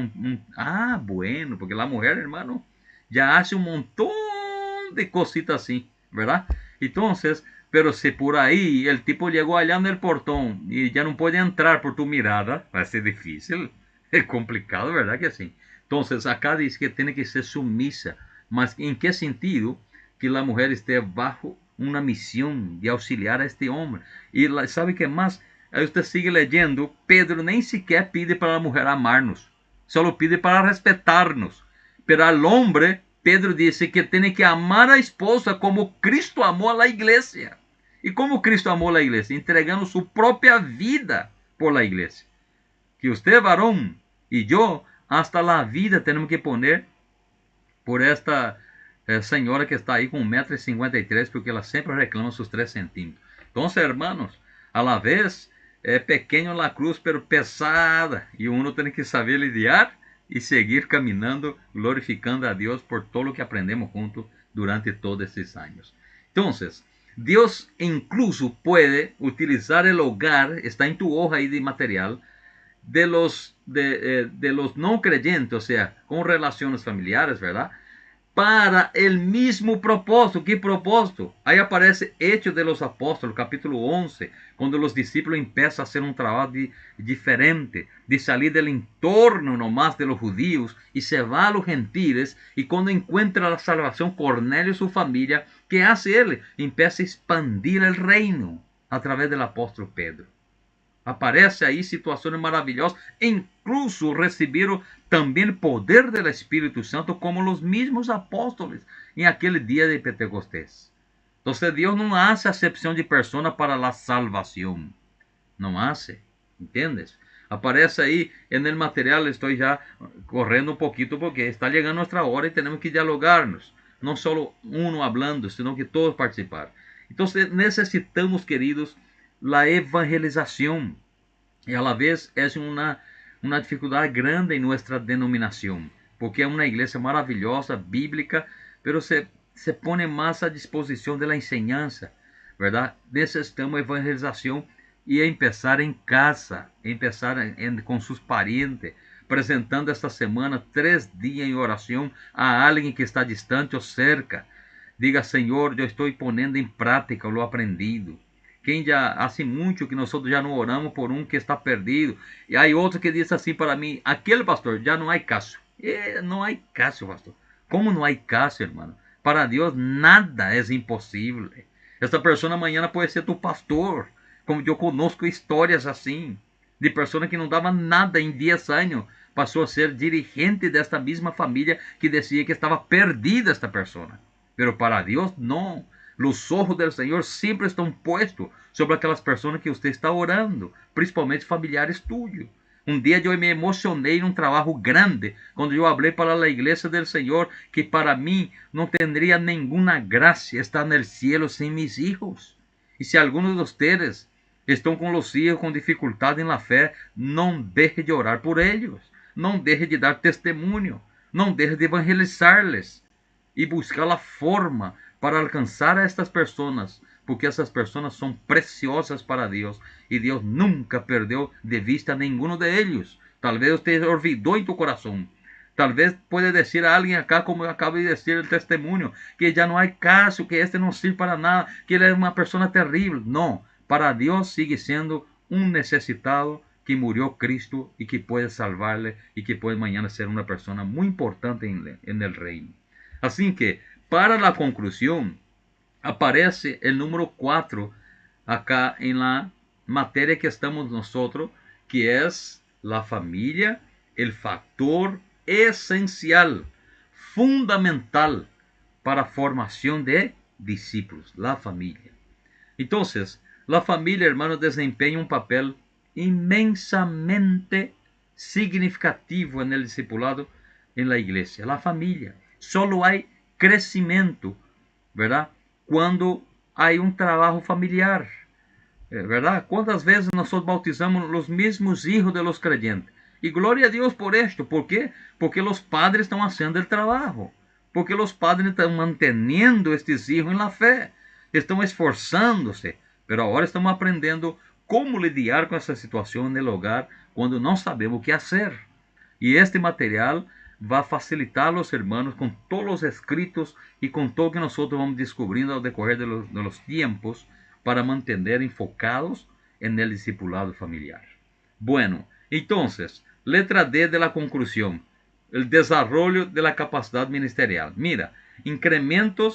Ah, bueno, porque a mulher, hermano, já acha um montão de cositas assim, ¿verdad? Entonces, pero si por ahí el tipo llegó allá en el portón y ya no puede entrar por tu mirada, va a ser difícil, es complicado, ¿verdad que sí? Entonces, acá dice que tiene que ser sumisa, mas ¿en qué sentido? Que la mujer esté bajo una misión de auxiliar a este hombre. Y ¿sabe qué más? Aí usted sigue leyendo, Pedro nem sequer pide para a mulher amarnos, solo pide para respetarnos. Pero al hombre, Pedro disse que tem que amar a esposa como Cristo amou a igreja. E como Cristo amou a igreja? Entregando sua própria vida por la igreja. Que você, varão, e eu hasta la vida tenemos que poner por esta senhora que está aí com 1,53 m, porque ela sempre reclama sus 3 centímetros. Então, hermanos, a la vez é pequeno la cruz, pero pesada, e uno tem que saber lidiar e seguir caminhando, glorificando a Deus por todo o que aprendemos juntos durante todos esses anos. Então, Deus incluso pode utilizar o hogar, está em tu hoja aí de material, de los no creyentes, o sea, con relaciones familiares, ¿verdad? Para el mismo propósito. ¿Qué propósito? Ahí aparece Hechos de los Apóstoles, capítulo 11, cuando los discípulos empiezan a hacer un trabajo diferente, de salir del entorno nomás de los judíos y se va a los gentiles, y cuando encuentra la salvación, Cornelio y su familia, ¿qué hace él? Empieza a expandir el reino a través del apóstol Pedro. Aparece aí situações maravilhosas, incluso receberam também o poder do Espírito Santo como os mesmos apóstolos em aquele dia de Pentecostés. Então, Deus não hace acepção de persona para a salvação. Não hace, ¿entiendes? Aparece aí no material, estou já correndo um pouquinho porque está chegando nossa hora e temos que dialogarnos. Não só um falando, sino que todos participar. Então, necessitamos, queridos, la evangelización, y a la vez es una dificultad grande en nuestra denominación, porque es una iglesia maravillosa, bíblica, pero se pone más a disposición de la enseñanza, ¿verdad? Necesitamos evangelización y empezar en casa, empezar con sus parientes, presentando esta semana 3 días en oración a alguien que está distante o cerca. Diga, Señor, yo estoy poniendo en práctica lo aprendido. Quem já hace muito que nós já não oramos por um que está perdido. E há outro que diz assim para mim, aquele pastor, já não há caso. Não há caso, pastor. Como não há caso, irmão? Para Deus nada é impossível. Esta pessoa amanhã pode ser tu pastor. Como eu conosco histórias assim, de pessoa que não dava nada em 10 anos, passou a ser dirigente desta mesma família que dizia que estava perdida esta pessoa. Pero para Deus não. Os ojos do Senhor sempre estão puestos sobre aquelas pessoas que você está orando, principalmente familiares tuyos. Um dia eu me emocionei num trabalho grande, quando eu falei para a igreja do Senhor que para mim não teria nenhuma graça estar no cielo sem meus filhos. E se alguns de vocês estão com os filhos com dificuldade na fé, não deixe de orar por eles, não deixe de dar testemunho, não deixe de evangelizar-les e buscar a forma para alcançar a estas pessoas, porque essas pessoas são preciosas para Deus e Deus nunca perdeu de vista nenhum de eles. Talvez você olvidou em tu coração. Talvez pode dizer a alguém acá, como eu acabo de dizer o testemunho, que já não há caso, que este não sirve para nada, que ele é uma pessoa terrível. Não, para Deus sigue sendo um necessitado que murió Cristo e que pode salvar-le e que pode amanhã ser uma pessoa muito importante en el reino. Assim que, para la conclusión, aparece el número 4 acá en la materia que estamos nosotros, que es la familia, el factor esencial, fundamental para a formación de discípulos, la familia. Entonces, la familia, hermanos, desempeña un papel inmensamente significativo en el discipulado en la iglesia. La familia. Solo hay crescimento, ¿verdad? Quando há trabalho familiar, ¿verdad? Quantas vezes nós bautizamos os mesmos hijos de los creyentes? E glória a Deus por esto. ¿Por quê? Porque os padres estão fazendo o trabalho. Porque os padres estão mantendo estes hijos na fé. Estão esforçando-se. Mas agora estamos aprendendo como lidar com essa situação no hogar quando não sabemos o que fazer. E este material va a facilitar a los hermanos con todos los escritos y con todo que nosotros vamos descubriendo al decorrer de los tiempos para mantener enfocados en el discipulado familiar. Bueno, entonces, letra D de la conclusión, el desarrollo de la capacidad ministerial. Mira, incremento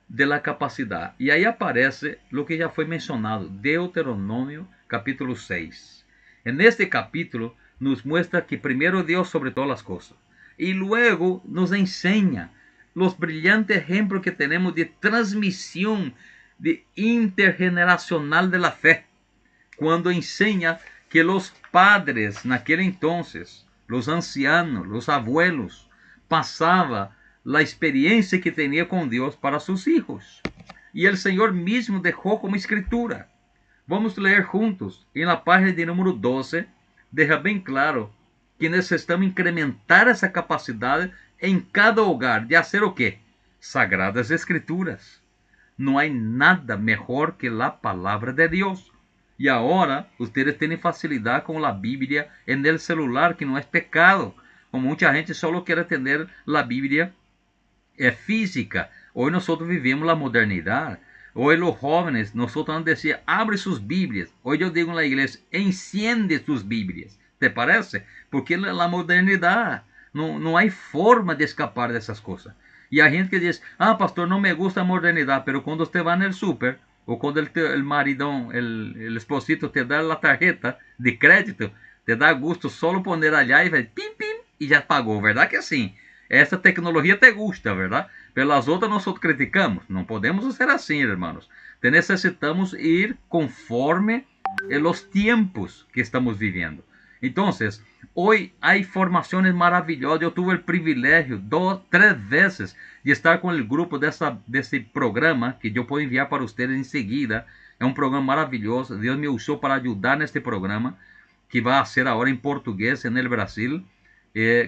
de la capacidad. Y ahí aparece lo que ya fue mencionado, Deuteronomio capítulo 6. En este capítulo nos muestra que primero Dios sobre todas las cosas y luego nos enseña los brillantes ejemplos que tenemos de transmisión de intergeneracional de la fe, cuando enseña que los padres naquele entonces, los ancianos, los abuelos, pasaba la experiencia que tenía con Dios para sus hijos. Y el Señor mismo dejó como escritura. Vamos ler juntos. En la página de número 12, deja bem claro que necessitamos incrementar essa capacidade em cada hogar de fazer o quê? Sagradas Escrituras. Não há nada melhor que a palavra de Deus. E agora, vocês têm facilidade com a Bíblia no celular, que não é pecado. Como muita gente só quer entender a Bíblia física. Hoje nós vivemos a modernidade. Hoje os jovens, nós vamos dizer, abre suas Bíblias. Hoje eu digo na igreja, enciende suas Bíblias. ¿Te parece? Porque a modernidade, não há forma de escapar dessas coisas. E a gente que diz, pastor, não me gusta a modernidade, pero quando você vai no super, ou quando o maridão, o esposito te dá a tarjeta de crédito, te dá gusto só poner allá e vai pim, pim, e já pagou, verdade que é assim? Essa tecnologia te gusta, verdade? Pelas outras nós criticamos. Não podemos ser assim, irmãos. Necessitamos ir conforme os tempos que estamos vivendo. Então, hoje há formações maravilhosas. Eu tive o privilégio 3 vezes de estar com o grupo desse programa, que eu posso enviar para vocês em seguida. É um programa maravilhoso. Deus me usou para ajudar neste programa, que vai ser agora em português no Brasil.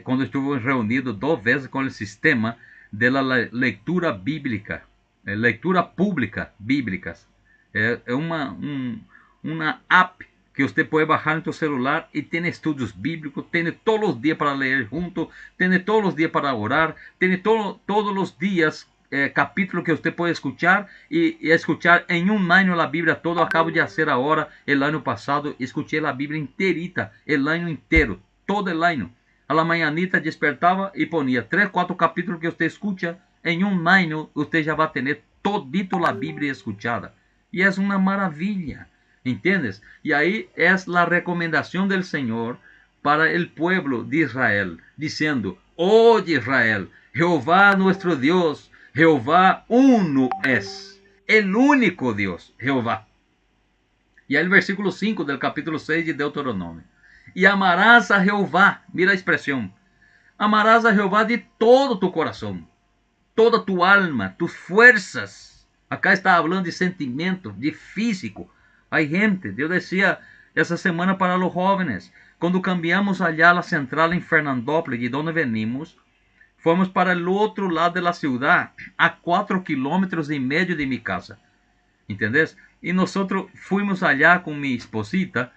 Quando estuve reunido 2 vezes com o sistema de leitura bíblica, leitura pública bíblicas. É uma app que você pode baixar no seu celular e tem estudos bíblicos, tem todos os dias para ler junto, tem todos os dias para orar, tem todos os dias capítulos que você pode escuchar e escuchar em um ano a Bíblia toda. Eu acabo de fazer agora, o ano passado, escutei a Bíblia inteirita, o ano inteiro, todo o ano. A la mañanita despertava e ponia 3, 4 capítulos que você escuta em um ano, você já vai ter todito a Bíblia escuchada. E é uma maravilha. ¿Entiendes? Y ahí es la recomendación del Señor para el pueblo de Israel, diciendo, oye Israel, Jehová nuestro Dios, Jehová uno es, el único Dios, Jehová. Y ahí el versículo 5 del capítulo 6 de Deuteronomio. Y amarás a Jehová, mira la expresión, amarás a Jehová de todo tu corazón, toda tu alma, tus fuerzas. Acá está hablando de sentimiento, de físico. Hay gente, eu decía essa semana para os jovens, quando cambiamos allá a central em Fernandópolis, de onde venimos, fomos para o outro lado da cidade, a 4,5 quilômetros de minha casa. ¿Entendés? E nós fomos allá com minha esposita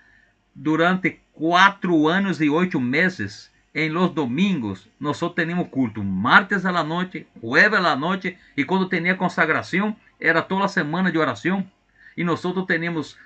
durante 4 anos e 8 meses. Em los domingos, nós teníamos culto martes à noite, jueves à noite, e quando tinha consagração, era toda a semana de oração. E nós teníamos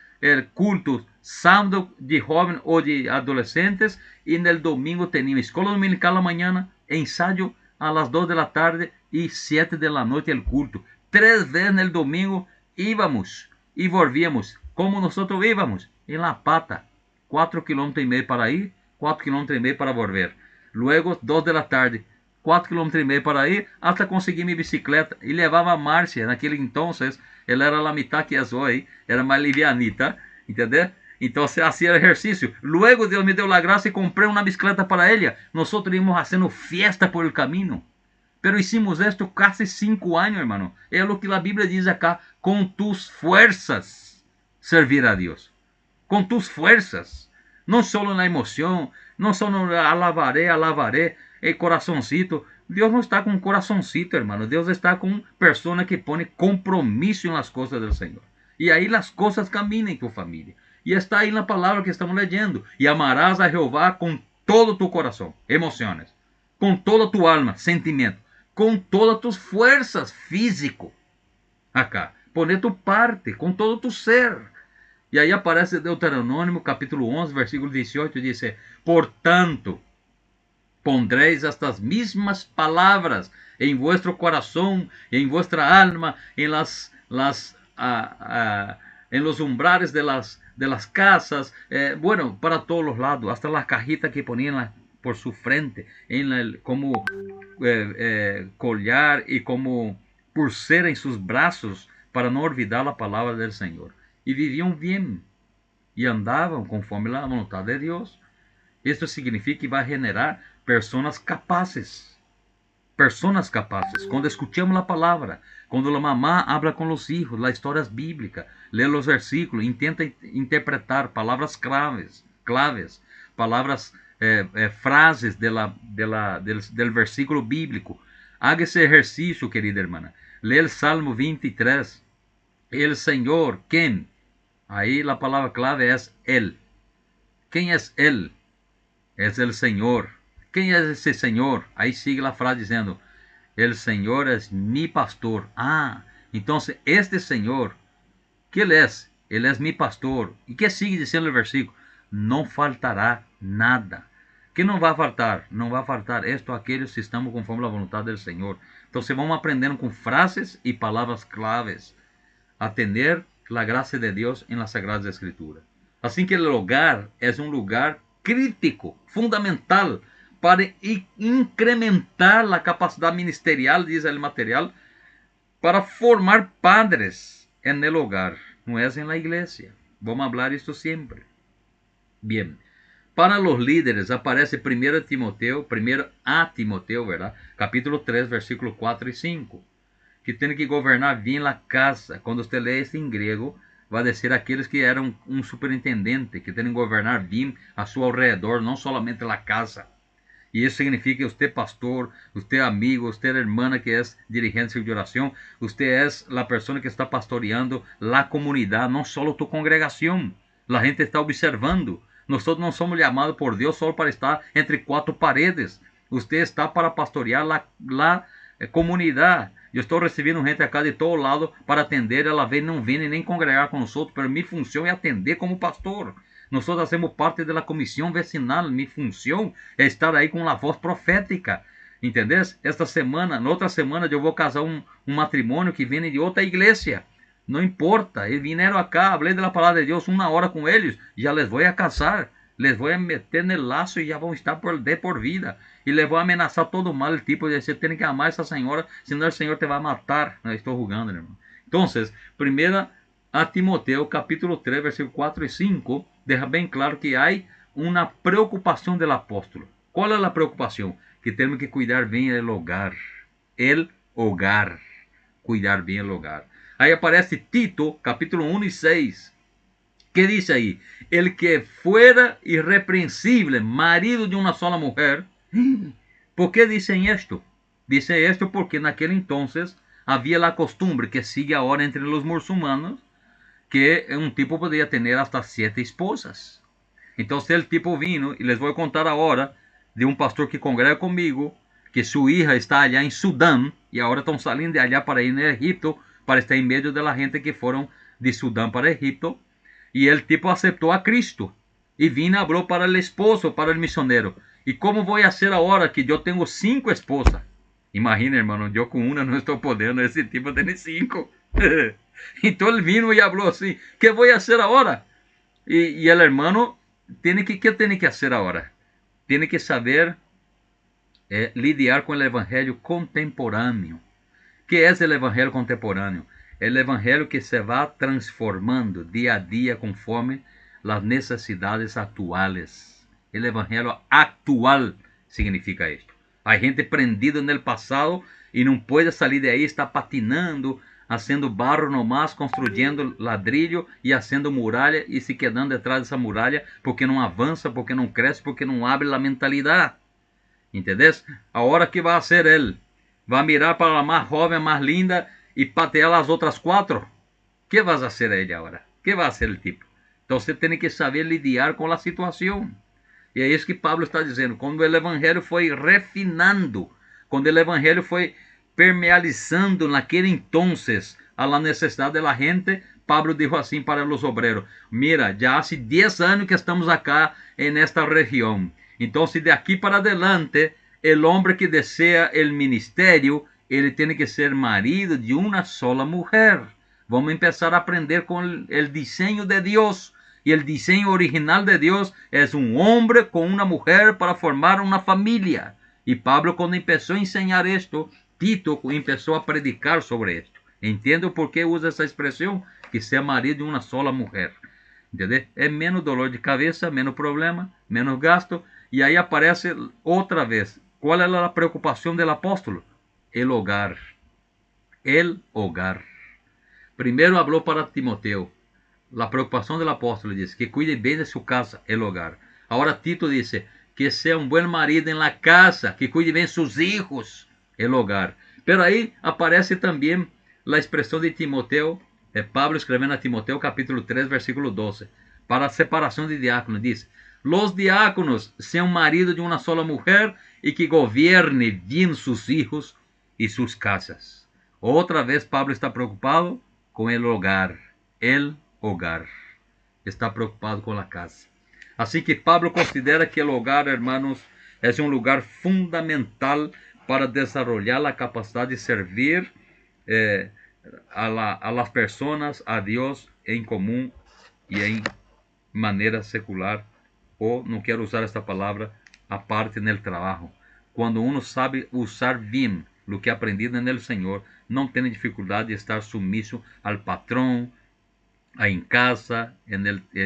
culto sábado de jovens ou de adolescentes, e no domingo teníamos escola dominical na manhã, ensaio a las 2 da tarde e 7 da noite el culto. 3 vezes no domingo íbamos e volvíamos. Como nós íbamos? Em la pata. 4,5 km para ir, 4,5 km para volver. Luego 2 da tarde, 4,5 km para ir, até conseguir minha bicicleta. E levava a Márcia, naquele entonces, ela era a mitad que é hoje, era mais livianita, entendeu? Então, assim era exercício. Luego Deus me deu a graça e comprei uma bicicleta para ela. Nós íamos fazendo fiesta por el caminho. Pero hicimos esto casi 5 anos, hermano. É o que a Bíblia diz acá, com tus fuerzas servir a Deus. Com tus fuerzas. Não só na emoção, não só no alabaré, coraçãozito. Deus não está com coraçãozito, hermano. Deus está com pessoa que põe compromisso nas coisas do Senhor. E aí as coisas caminham em tua família. E está aí na palavra que estamos lendo. E amarás a Jeová com todo tu coração, emoções, com toda tu alma, sentimento, com todas tus fuerzas, físico. Acá, poner tu parte, com todo tu ser. E aí aparece Deuteronômio, capítulo 11, versículo 18, diz, portanto, pondréis estas mismas palavras em vuestro coração, em vuestra alma, em los umbrales de las casas, bueno, para todos los lados, hasta las cajitas que ponían por su frente, como collar y como pulsera en sus brazos, para no olvidar la palabra del Señor. Y vivían bien. e andavam conforme a vontade de Deus. Esto significa que vai generar pessoas capazes. Personas capaces. Cuando escuchamos la palabra, cuando la mamá habla con los hijos, las historias bíblicas, lee los versículos, intenta interpretar palabras claves, palabras, frases del versículo bíblico. Haga ese ejercicio, querida hermana. Lee el Salmo 23. El Señor, ¿quién? Ahí la palabra clave es Él. ¿Quién es Él? Es el Señor. ¿Quién es ese Señor? Ahí sigue la frase diciendo, el Señor es mi pastor. Ah, entonces este Señor, ¿qué Él es? Él es mi pastor. ¿Y qué sigue diciendo el versículo? No faltará nada. ¿Qué nos va a faltar? No va a faltar esto a aquellos que estamos conforme a la voluntad del Señor. Entonces vamos aprendendo con frases y palabras claves a tener la gracia de Dios en las Sagradas Escrituras. Así que el hogar es un lugar crítico, fundamental, para incrementar la capacidad ministerial, dice el material, para formar padres en el hogar, no es en la iglesia. Vamos a hablar esto siempre. Bien, para los líderes aparece 1 Timoteo, ¿verdad? Capítulo 3, versículos 4 y 5, que tienen que gobernar bien la casa. Cuando usted lee esto en griego, va a decir aquellos que eran un superintendente, que tienen que gobernar bien a su alrededor, no solamente la casa. Y eso significa que usted pastor, usted amigo, usted hermana que es dirigente de oración, usted es la persona que está pastoreando la comunidad, no solo tu congregación. La gente está observando. Nosotros no somos llamados por Dios solo para estar entre cuatro paredes. Usted está para pastorear la comunidad. Eu estou recebendo gente acá de todo lado para atender. Ela vem, não vem nem congregar com nós, mas minha função é atender como pastor. Nós fazemos parte da comissão vecinal. Minha função é estar aí com a voz profética. Entendeu? Esta semana, na outra semana, eu vou casar um matrimônio que vem de outra igreja. Não importa, eles vieram acá, falei da palavra de Deus 1 hora com eles, já les vou a casar. Les voy a meter en el lazo y ya vão estar de por vida. Y les voy a amenazar todo mal, el tipo de decir, tienen que amar a esa señora, senão el Señor te va a matar. No, estou jugando, hermano. Entonces, 1 Timoteo, capítulo 3, versículos 4 y 5, deja bem claro que hay una preocupación del apóstolo. ¿Cuál es la preocupación? Que tenemos que cuidar bien el hogar. El hogar. Cuidar bien el hogar. Aí aparece Tito, capítulo 1 y 6. ¿Qué dice ahí? El que fuera irreprensible, marido de una sola mujer. ¿Por qué dicen esto? Dice esto porque en aquel entonces había la costumbre que sigue ahora entre los musulmanes, que un tipo podía tener hasta 7 esposas. Entonces el tipo vino, y les voy a contar ahora de un pastor que congrega conmigo, que su hija está allá en Sudán, y ahora están saliendo de allá para ir a Egipto, para estar en medio de la gente que fueron de Sudán para Egipto. Y el tipo aceptó a Cristo. Y vino y habló para el esposo, para el misionero. ¿Y cómo voy a hacer ahora que yo tengo 5 esposas? Imagina, hermano, yo con una no estoy pudiendo, ese tipo tiene 5. Entonces él vino y habló así, ¿qué voy a hacer ahora? Y el hermano, ¿qué tiene que hacer ahora? Tiene que saber lidiar con el evangelio contemporáneo. ¿Qué es el evangelio contemporáneo? El evangelio que se va transformando día a día conforme las necesidades actuales. El evangelio actual significa esto. Hay gente prendida en el pasado y no puede salir de ahí, está patinando, haciendo barro nomás, construyendo ladrillo y haciendo muralla y se quedando detrás de esa muralla porque no avanza, porque no crece, porque no abre la mentalidad. ¿Entendés? Ahora, ¿qué va a hacer él? Va a mirar para la más joven, más linda y patear las otras 4. ¿Qué vas a hacer ella ahora? ¿Qué va a hacer el tipo? Entonces tiene que saber lidiar con la situación. Y es que Pablo está diciendo, cuando el evangelio fue refinando, cuando el evangelio fue permealizando naquele entonces a la necesidad de la gente, Pablo dijo así para los obreros, mira, ya hace 10 años que estamos acá en esta región. Entonces de aquí para adelante, el hombre que desea el ministerio, ele tiene que ser marido de una sola mujer. Vamos a empezar a aprender con el diseño de Dios. Y el diseño original de Dios es un hombre con una mujer para formar una familia. Y Pablo, cuando empezó a enseñar esto, Tito empezó a predicar sobre esto. Entiendo por qué usa esa expresión, que sea marido de una sola mujer. Entendeu? É menos dolor de cabeça, menos problema, menos gasto. E aí aparece outra vez. Qual era a preocupação do apóstolo? El hogar. El hogar. Primeiro falou para Timoteo. A preocupação do apóstolo diz que cuide bem de sua casa, el hogar. Agora Tito diz que seja um bom marido em la casa, que cuide bem seus hijos, el hogar. Pero aí aparece também a expressão de Timoteo, Pablo escrevendo a Timoteo capítulo 3, versículo 12, para a separação de diáconos, diz: Los diáconos sejam marido de uma sola mulher e que govierne bem seus hijos e suas casas. Outra vez Pablo está preocupado com el hogar, el hogar. Está preocupado com a casa. Assim que Pablo considera que o hogar, hermanos, é um lugar fundamental para desarrollar a capacidade de servir a las personas, a Deus em comum e em maneira secular, ou, não quero usar esta palavra, aparte no trabalho. Quando uno sabe usar bem o que é aprendido no Senhor, não tem dificuldade de estar sumiso ao patrão, em casa,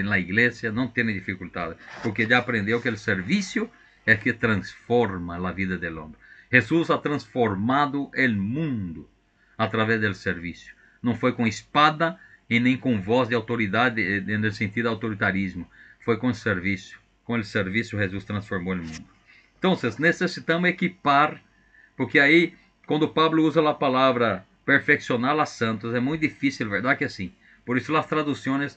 na igreja, não tem dificuldade, porque já aprendeu que o serviço é que transforma a vida do homem. Jesus ha transformado o mundo através do serviço. Não foi com espada e nem com voz de autoridade, no sentido de autoritarismo. Foi com serviço. Com o serviço, Jesus transformou o mundo. Então, necessitamos equipar, porque aí, quando Pablo usa a palavra perfeccionar a santos, é muito difícil, verdade que assim. Por isso as traduções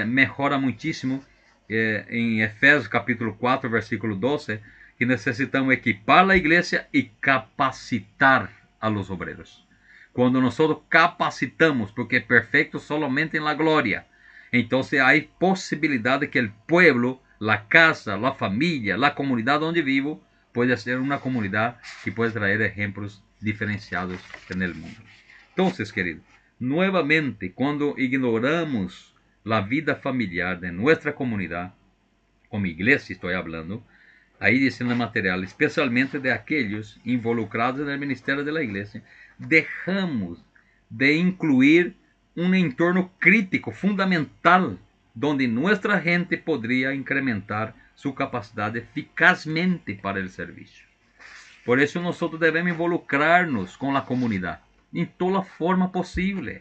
melhoram muitíssimo em Efésios capítulo 4, versículo 12, que necessitamos equipar a igreja e capacitar a los obreros. Quando nós capacitamos, porque é perfeito solamente em la glória, então há possibilidade que o pueblo, a casa, a família, a comunidade onde vivo, pode ser uma comunidade que pode trazer exemplos diferenciados no mundo. Então, querido, nuevamente, quando ignoramos a vida familiar de nossa comunidade, como igreja estou falando, aí diz no material, especialmente de aqueles involucrados no ministério da igreja, deixamos de incluir um entorno crítico, fundamental, onde nossa gente poderia incrementar sua capacidade eficazmente para o serviço. Por isso, nós devemos involucrar-nos com a comunidade em toda forma possível.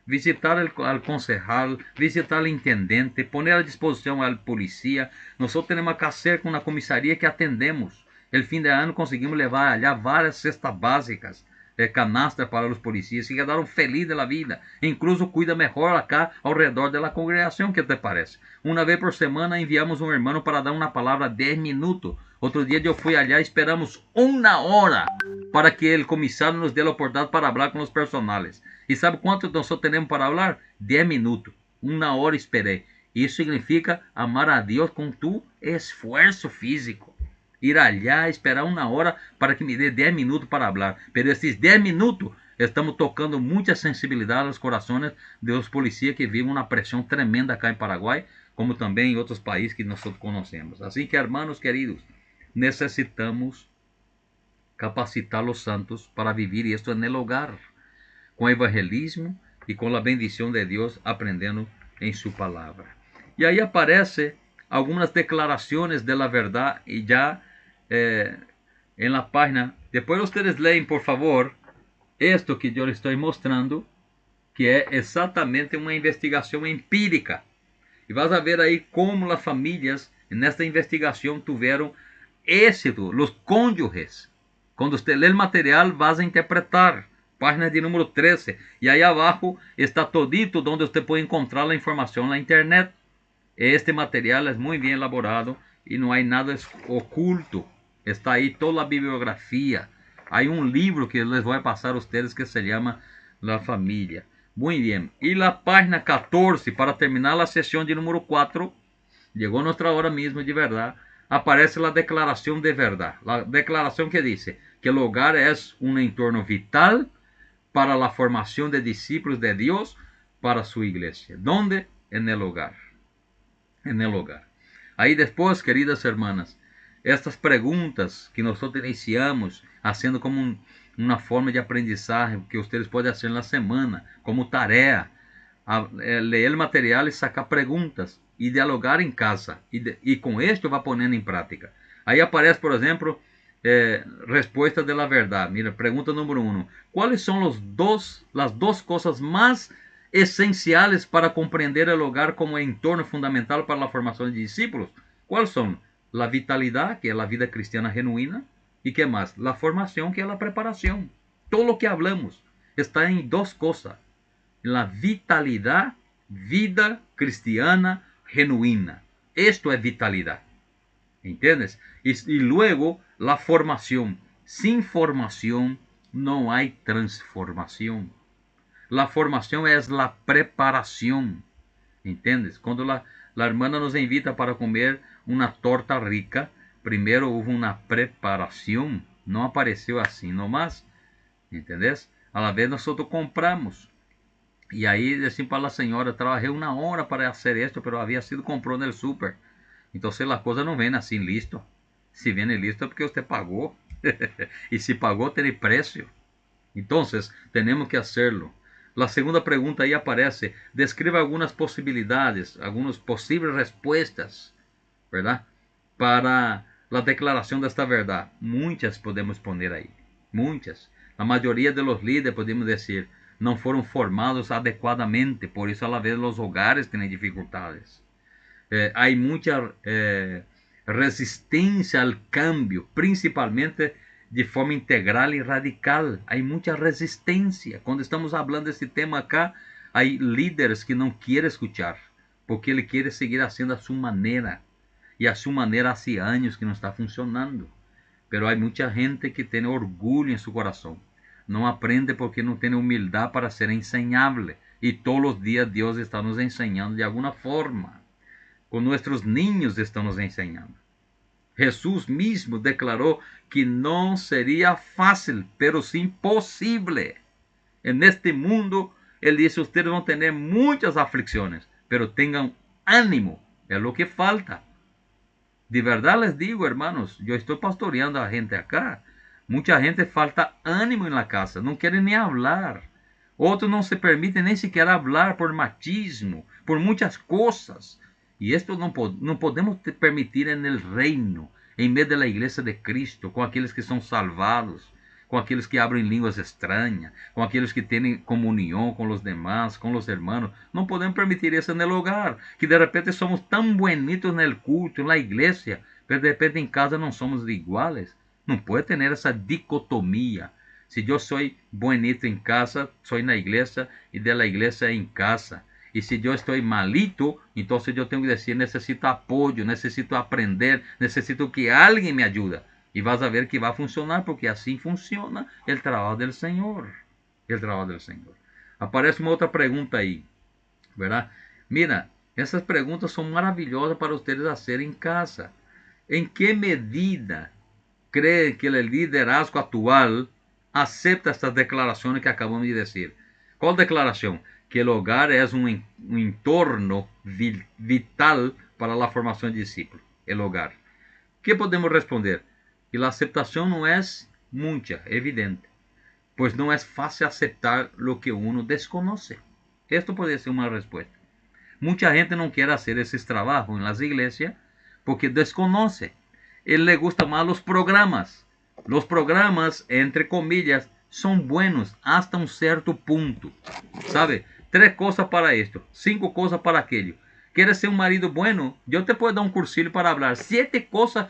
Visitar al concejal, visitar o intendente, poner à disposição al policía. Nós temos que fazer com a comissaria que atendemos. El fim de ano conseguimos levar allá várias cestas básicas, canastas para os policías, que quedaram felizes da vida. Incluso cuida melhor acá ao redor da congregação, que te parece. Uma vez por semana enviamos um irmão para dar uma palavra 10 minutos. Outro dia eu fui allá, esperamos 1 hora para que o comissário nos dê a oportunidade para falar com os personagens. E sabe quanto nós só temos para falar? 10 minutos. 1 hora esperei. Isso significa amar a Deus com tu esforço físico. Ir allá, esperar 1 hora para que me dê 10 minutos para falar. Pero esses 10 minutos estamos tocando muita sensibilidade aos corações dos policiais que vivem uma pressão tremenda acá em Paraguai, como também em outros países que nós conhecemos. Assim que, hermanos queridos, necessitamos capacitar os santos para viver isto no hogar, com evangelismo e com a bendição de Deus, aprendendo em sua palavra. E aí aparece algumas declarações de la verdade e já em la página. Depois vocês leem, por favor, isto que eu estou mostrando, que é exatamente uma investigação empírica. E vas a ver aí como as famílias nesta investigação tiveram êxito, os cônjuges. Quando você lê o material, vas a interpretar. Página de número 13. E aí abaixo está todito onde você pode encontrar a informação na internet. Este material é muito bem elaborado e não há nada oculto. Está aí toda a bibliografia. Há um livro que les vou passar a vocês que se chama La Família. Muito bem. E na página 14, para terminar a sessão de número 4, chegou nossa hora mesmo de verdade, aparece a declaração de verdade. A declaração que diz que o hogar é um entorno vital para a formação de discípulos de Deus para sua igreja. ¿Dónde? En el hogar. En el hogar. Aí depois, queridas hermanas, estas perguntas que nós iniciamos, fazendo como uma forma de aprendizagem que vocês podem fazer na semana, como tarefa, leer material y sacar preguntas y dialogar en casa. Y con esto va poniendo en práctica. Ahí aparece, por ejemplo, respuestas de la verdad. Mira, pregunta número 1. ¿Cuáles son las dos cosas más esenciales para comprender el hogar como entorno fundamental para la formación de discípulos? ¿Cuáles son? La vitalidad, que es la vida cristiana genuina. ¿Y qué más? La formación, que es la preparación. Todo lo que hablamos está en dos cosas. La vitalidad, vida cristiana genuina. Esto es vitalidad. ¿Entiendes? Y luego la formación. Sin formación no hay transformación. La formación es la preparación. ¿Entiendes? Cuando la hermana nos invita para comer una torta rica, primero hubo una preparación. No apareció así nomás. ¿Entendés? A la vez nosotros compramos. Y ahí decimos para la señora, trabajé una hora para hacer esto, pero había sido comprado en el súper. Entonces las cosas no ven así listo. Si viene listo es porque usted pagó. Y si pagó tiene precio. Entonces tenemos que hacerlo. La segunda pregunta ahí aparece. Describe algunas posibilidades, algunas posibles respuestas, ¿verdad? Para la declaración de esta verdad. Muchas podemos poner ahí. Muchas. La mayoría de los líderes, podemos decir, no fueron formados adecuadamente. Por eso a la vez los hogares tienen dificultades. Hay mucha resistencia al cambio, principalmente de forma integral y radical. Hay mucha resistencia. Cuando estamos hablando de este tema acá, hay líderes que no quieren escuchar, porque ele quiere seguir haciendo a su manera. Y a su manera hace años que no está funcionando. Pero hay mucha gente que tiene orgullo en su corazón. No aprende porque no tiene humildad para ser enseñable. Y todos los días Dios está nos enseñando de alguna forma. Con nuestros niños estamos enseñando. Jesús mismo declaró que no sería fácil, pero sí imposible. En este mundo, Él dice, ustedes van a tener muchas aflicciones, pero tengan ánimo, es lo que falta. De verdad les digo, hermanos, yo estoy pastoreando a gente acá. Mucha gente falta ánimo en la casa, no quieren ni hablar. Otros no se permiten ni siquiera hablar por machismo, por muchas cosas. Y esto no podemos permitir en el reino, en medio de la iglesia de Cristo, con aquellos que son salvados, con aquellos que hablan línguas extrañas, con aquellos que tienen comunión con los demás, con los hermanos. No podemos permitir eso en el hogar, que de repente somos tan bonitos en el culto, en la iglesia, pero de repente en casa no somos iguales. No puede tener esa dicotomía. Si yo soy bonito en casa, soy en la iglesia, y de la iglesia en casa. Y si yo estoy malito, entonces yo tengo que decir, necesito apoyo, necesito aprender, necesito que alguien me ayude. Y vas a ver que va a funcionar, porque así funciona el trabajo del Señor. El trabajo del Señor. Aparece una otra pregunta ahí, ¿verdad? Mira, esas preguntas son maravillosas para ustedes hacer en casa. ¿En qué medida creen que el liderazgo actual acepta estas declaraciones que acabamos de decir? ¿Cuál declaración? Que el hogar es un entorno vital para la formación de discípulos. El hogar. ¿Qué podemos responder? Que la aceptación no es mucha, evidente, pues no es fácil aceptar lo que uno desconoce. Esto puede ser una respuesta. Mucha gente no quiere hacer ese trabajo en las iglesias porque desconoce. Él le gusta más los programas. Los programas, entre comillas, son buenos hasta un cierto punto. ¿Sabe? 3 cosas para esto, 5 cosas para aquello. ¿Quieres ser un marido bueno? Yo te puedo dar un cursillo para hablar. 7 cosas.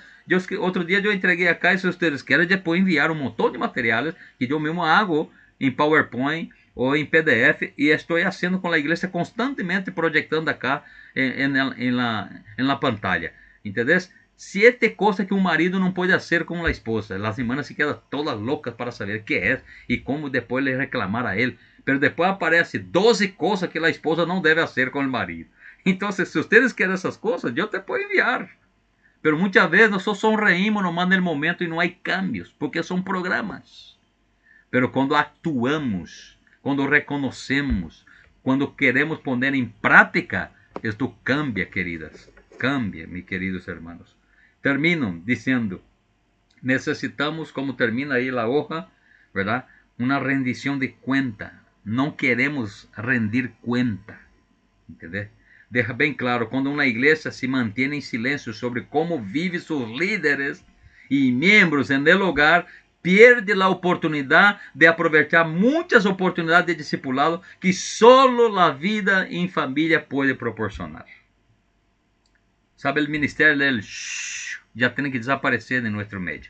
Otro día yo entregué acá, y si ustedes quieren, yo puedo enviar un montón de materiales que yo mismo hago en PowerPoint o en PDF, y estoy haciendo con la iglesia constantemente, proyectando acá en la pantalla. ¿Entendés? 7 cosas que un marido no puede hacer con la esposa. Las hermanas se quedan todas locas para saber qué es y cómo después le reclamar a él. Pero después aparece 12 cosas que la esposa no debe hacer con el marido. Entonces, si ustedes quieren esas cosas, yo te puedo enviar. Pero muchas veces nosotros sonreímos nomás en el momento y no hay cambios, porque son programas. Pero cuando actuamos, cuando reconocemos, cuando queremos poner en práctica, esto cambia, queridas. Cambia, mis queridos hermanos. Termino diciendo, necesitamos, como termina ahí la hoja, ¿verdad? Una rendición de cuenta. No queremos rendir cuenta. entendeu? Deja bem claro, quando uma igreja se mantém em silêncio sobre como vive seus líderes e membros em el hogar, perde a oportunidade de aproveitar muitas oportunidades de discipulado que solo a vida em família pode proporcionar. Sabe, o ministério dele já tem que desaparecer de nosso meio.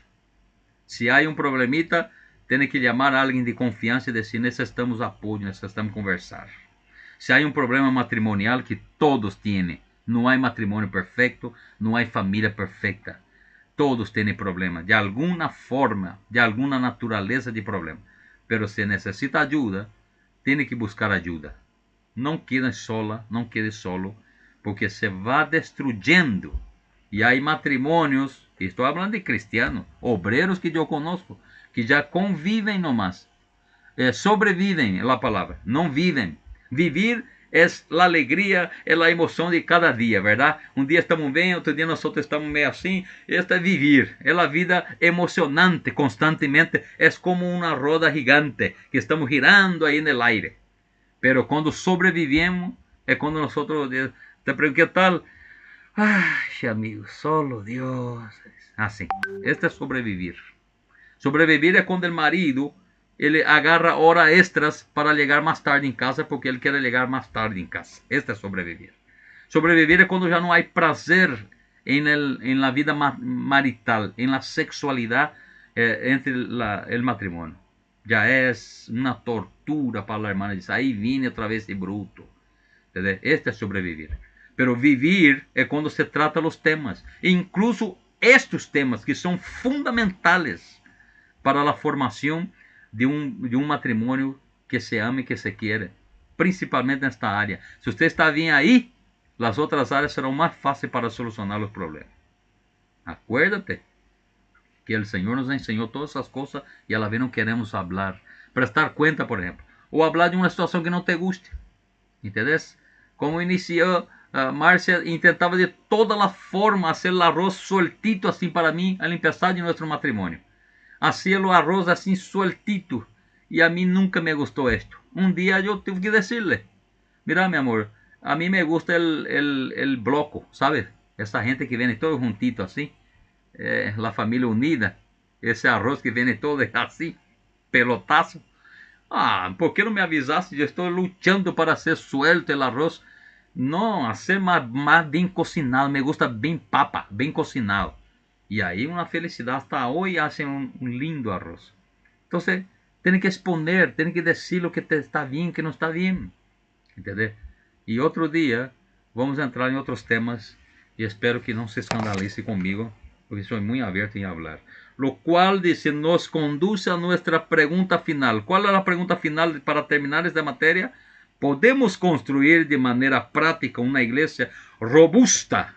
Se há um problemita, tem que chamar a alguém de confiança e dizer: necessitamos apoio, necessitamos conversar. Se há um problema matrimonial, que todos têm, não há matrimônio perfeito, não há família perfeita. Todos têm problema, de alguma forma, de alguma natureza de problema. Pero se necessita ajuda, tem que buscar ajuda. Não quede sola, não quede solo, porque se vai destruyendo. E há matrimônios, estou falando de cristianos, obreiros que eu conosco, que já convivem nomás. Sobrevivem é a palavra, não vivem. Vivir é a alegria, é a emoção de cada dia, verdade? Um dia estamos bem, outro dia nós estamos meio assim. Esta é vivir, é a vida emocionante constantemente. É como uma roda gigante que estamos girando aí no aire. Pero quando sobrevivemos, é quando nós te pergunto, que tal? Ai, amigo, solo Deus. Assim, este é sobreviver. Sobreviver é quando o marido ele agarra horas extras para chegar mais tarde em casa, porque ele quer chegar mais tarde em casa. Este é sobreviver. Sobreviver é quando já não há prazer em la vida marital, em la sexualidade entre el matrimônio. Já é uma tortura para a irmã. Diz: aí vine outra vez de bruto. Entendeu? Este é sobreviver. Pero vivir é quando se trata os temas, incluso estes temas que são fundamentais para a formação de um matrimônio que se ama e que se quer, principalmente nesta área. Se você está bem aí, as outras áreas serão mais fáceis para solucionar os problemas. Acuérdate que o Senhor nos ensinou todas essas coisas e a la vez não queremos falar. Prestar conta, por exemplo, ou falar de uma situação que não te guste. Entendeu? Como iniciou, Márcia intentava de toda a forma fazer o arroz sueltito assim para mim ao começar de nosso matrimônio. Hacía o arroz assim sueltito e a mim nunca me gostou esto. Um dia eu tive que decirle: mira, mi amor, a mim me gusta el bloco, ¿sabes? Essa gente que vem todo juntito assim, la família unida, esse arroz que vem todo assim, pelotazo. ¿Por que não me avisaste? Eu estou lutando para ser suelto el arroz. Não, ser mais bem cocinado, me gusta bem papa, bem cocinado. E aí uma felicidade, hasta hoje hacen um lindo arroz. Então, tem que exponer, tem que dizer o que está bem, que não está bem. Entendeu? E outro dia vamos entrar em outros temas e espero que não se escandalize comigo, porque sou muito aberto em falar. Lo cual dice, nos conduce a nuestra pregunta final. ¿Cuál es la pregunta final para terminar esta materia? ¿Podemos construir de manera práctica una iglesia robusta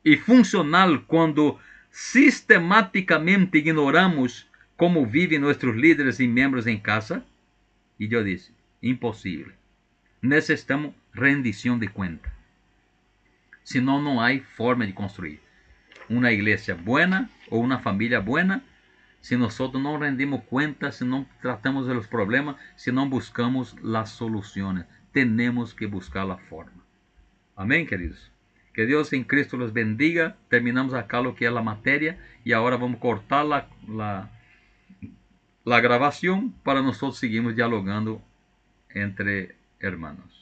y funcional cuando sistemáticamente ignoramos como viven nuestros líderes y miembros en casa? Y yo dije, imposible. Necesitamos rendición de cuenta. Senão não há forma de construir uma igreja buena ou uma família buena se nós não rendimos conta, se não tratamos dos problemas, se não buscamos as soluções. Temos que buscar a forma. Amém, queridos? Que Deus em Cristo los bendiga. Terminamos acá lo que é a matéria e agora vamos cortar a gravação para nós seguirmos dialogando entre hermanos.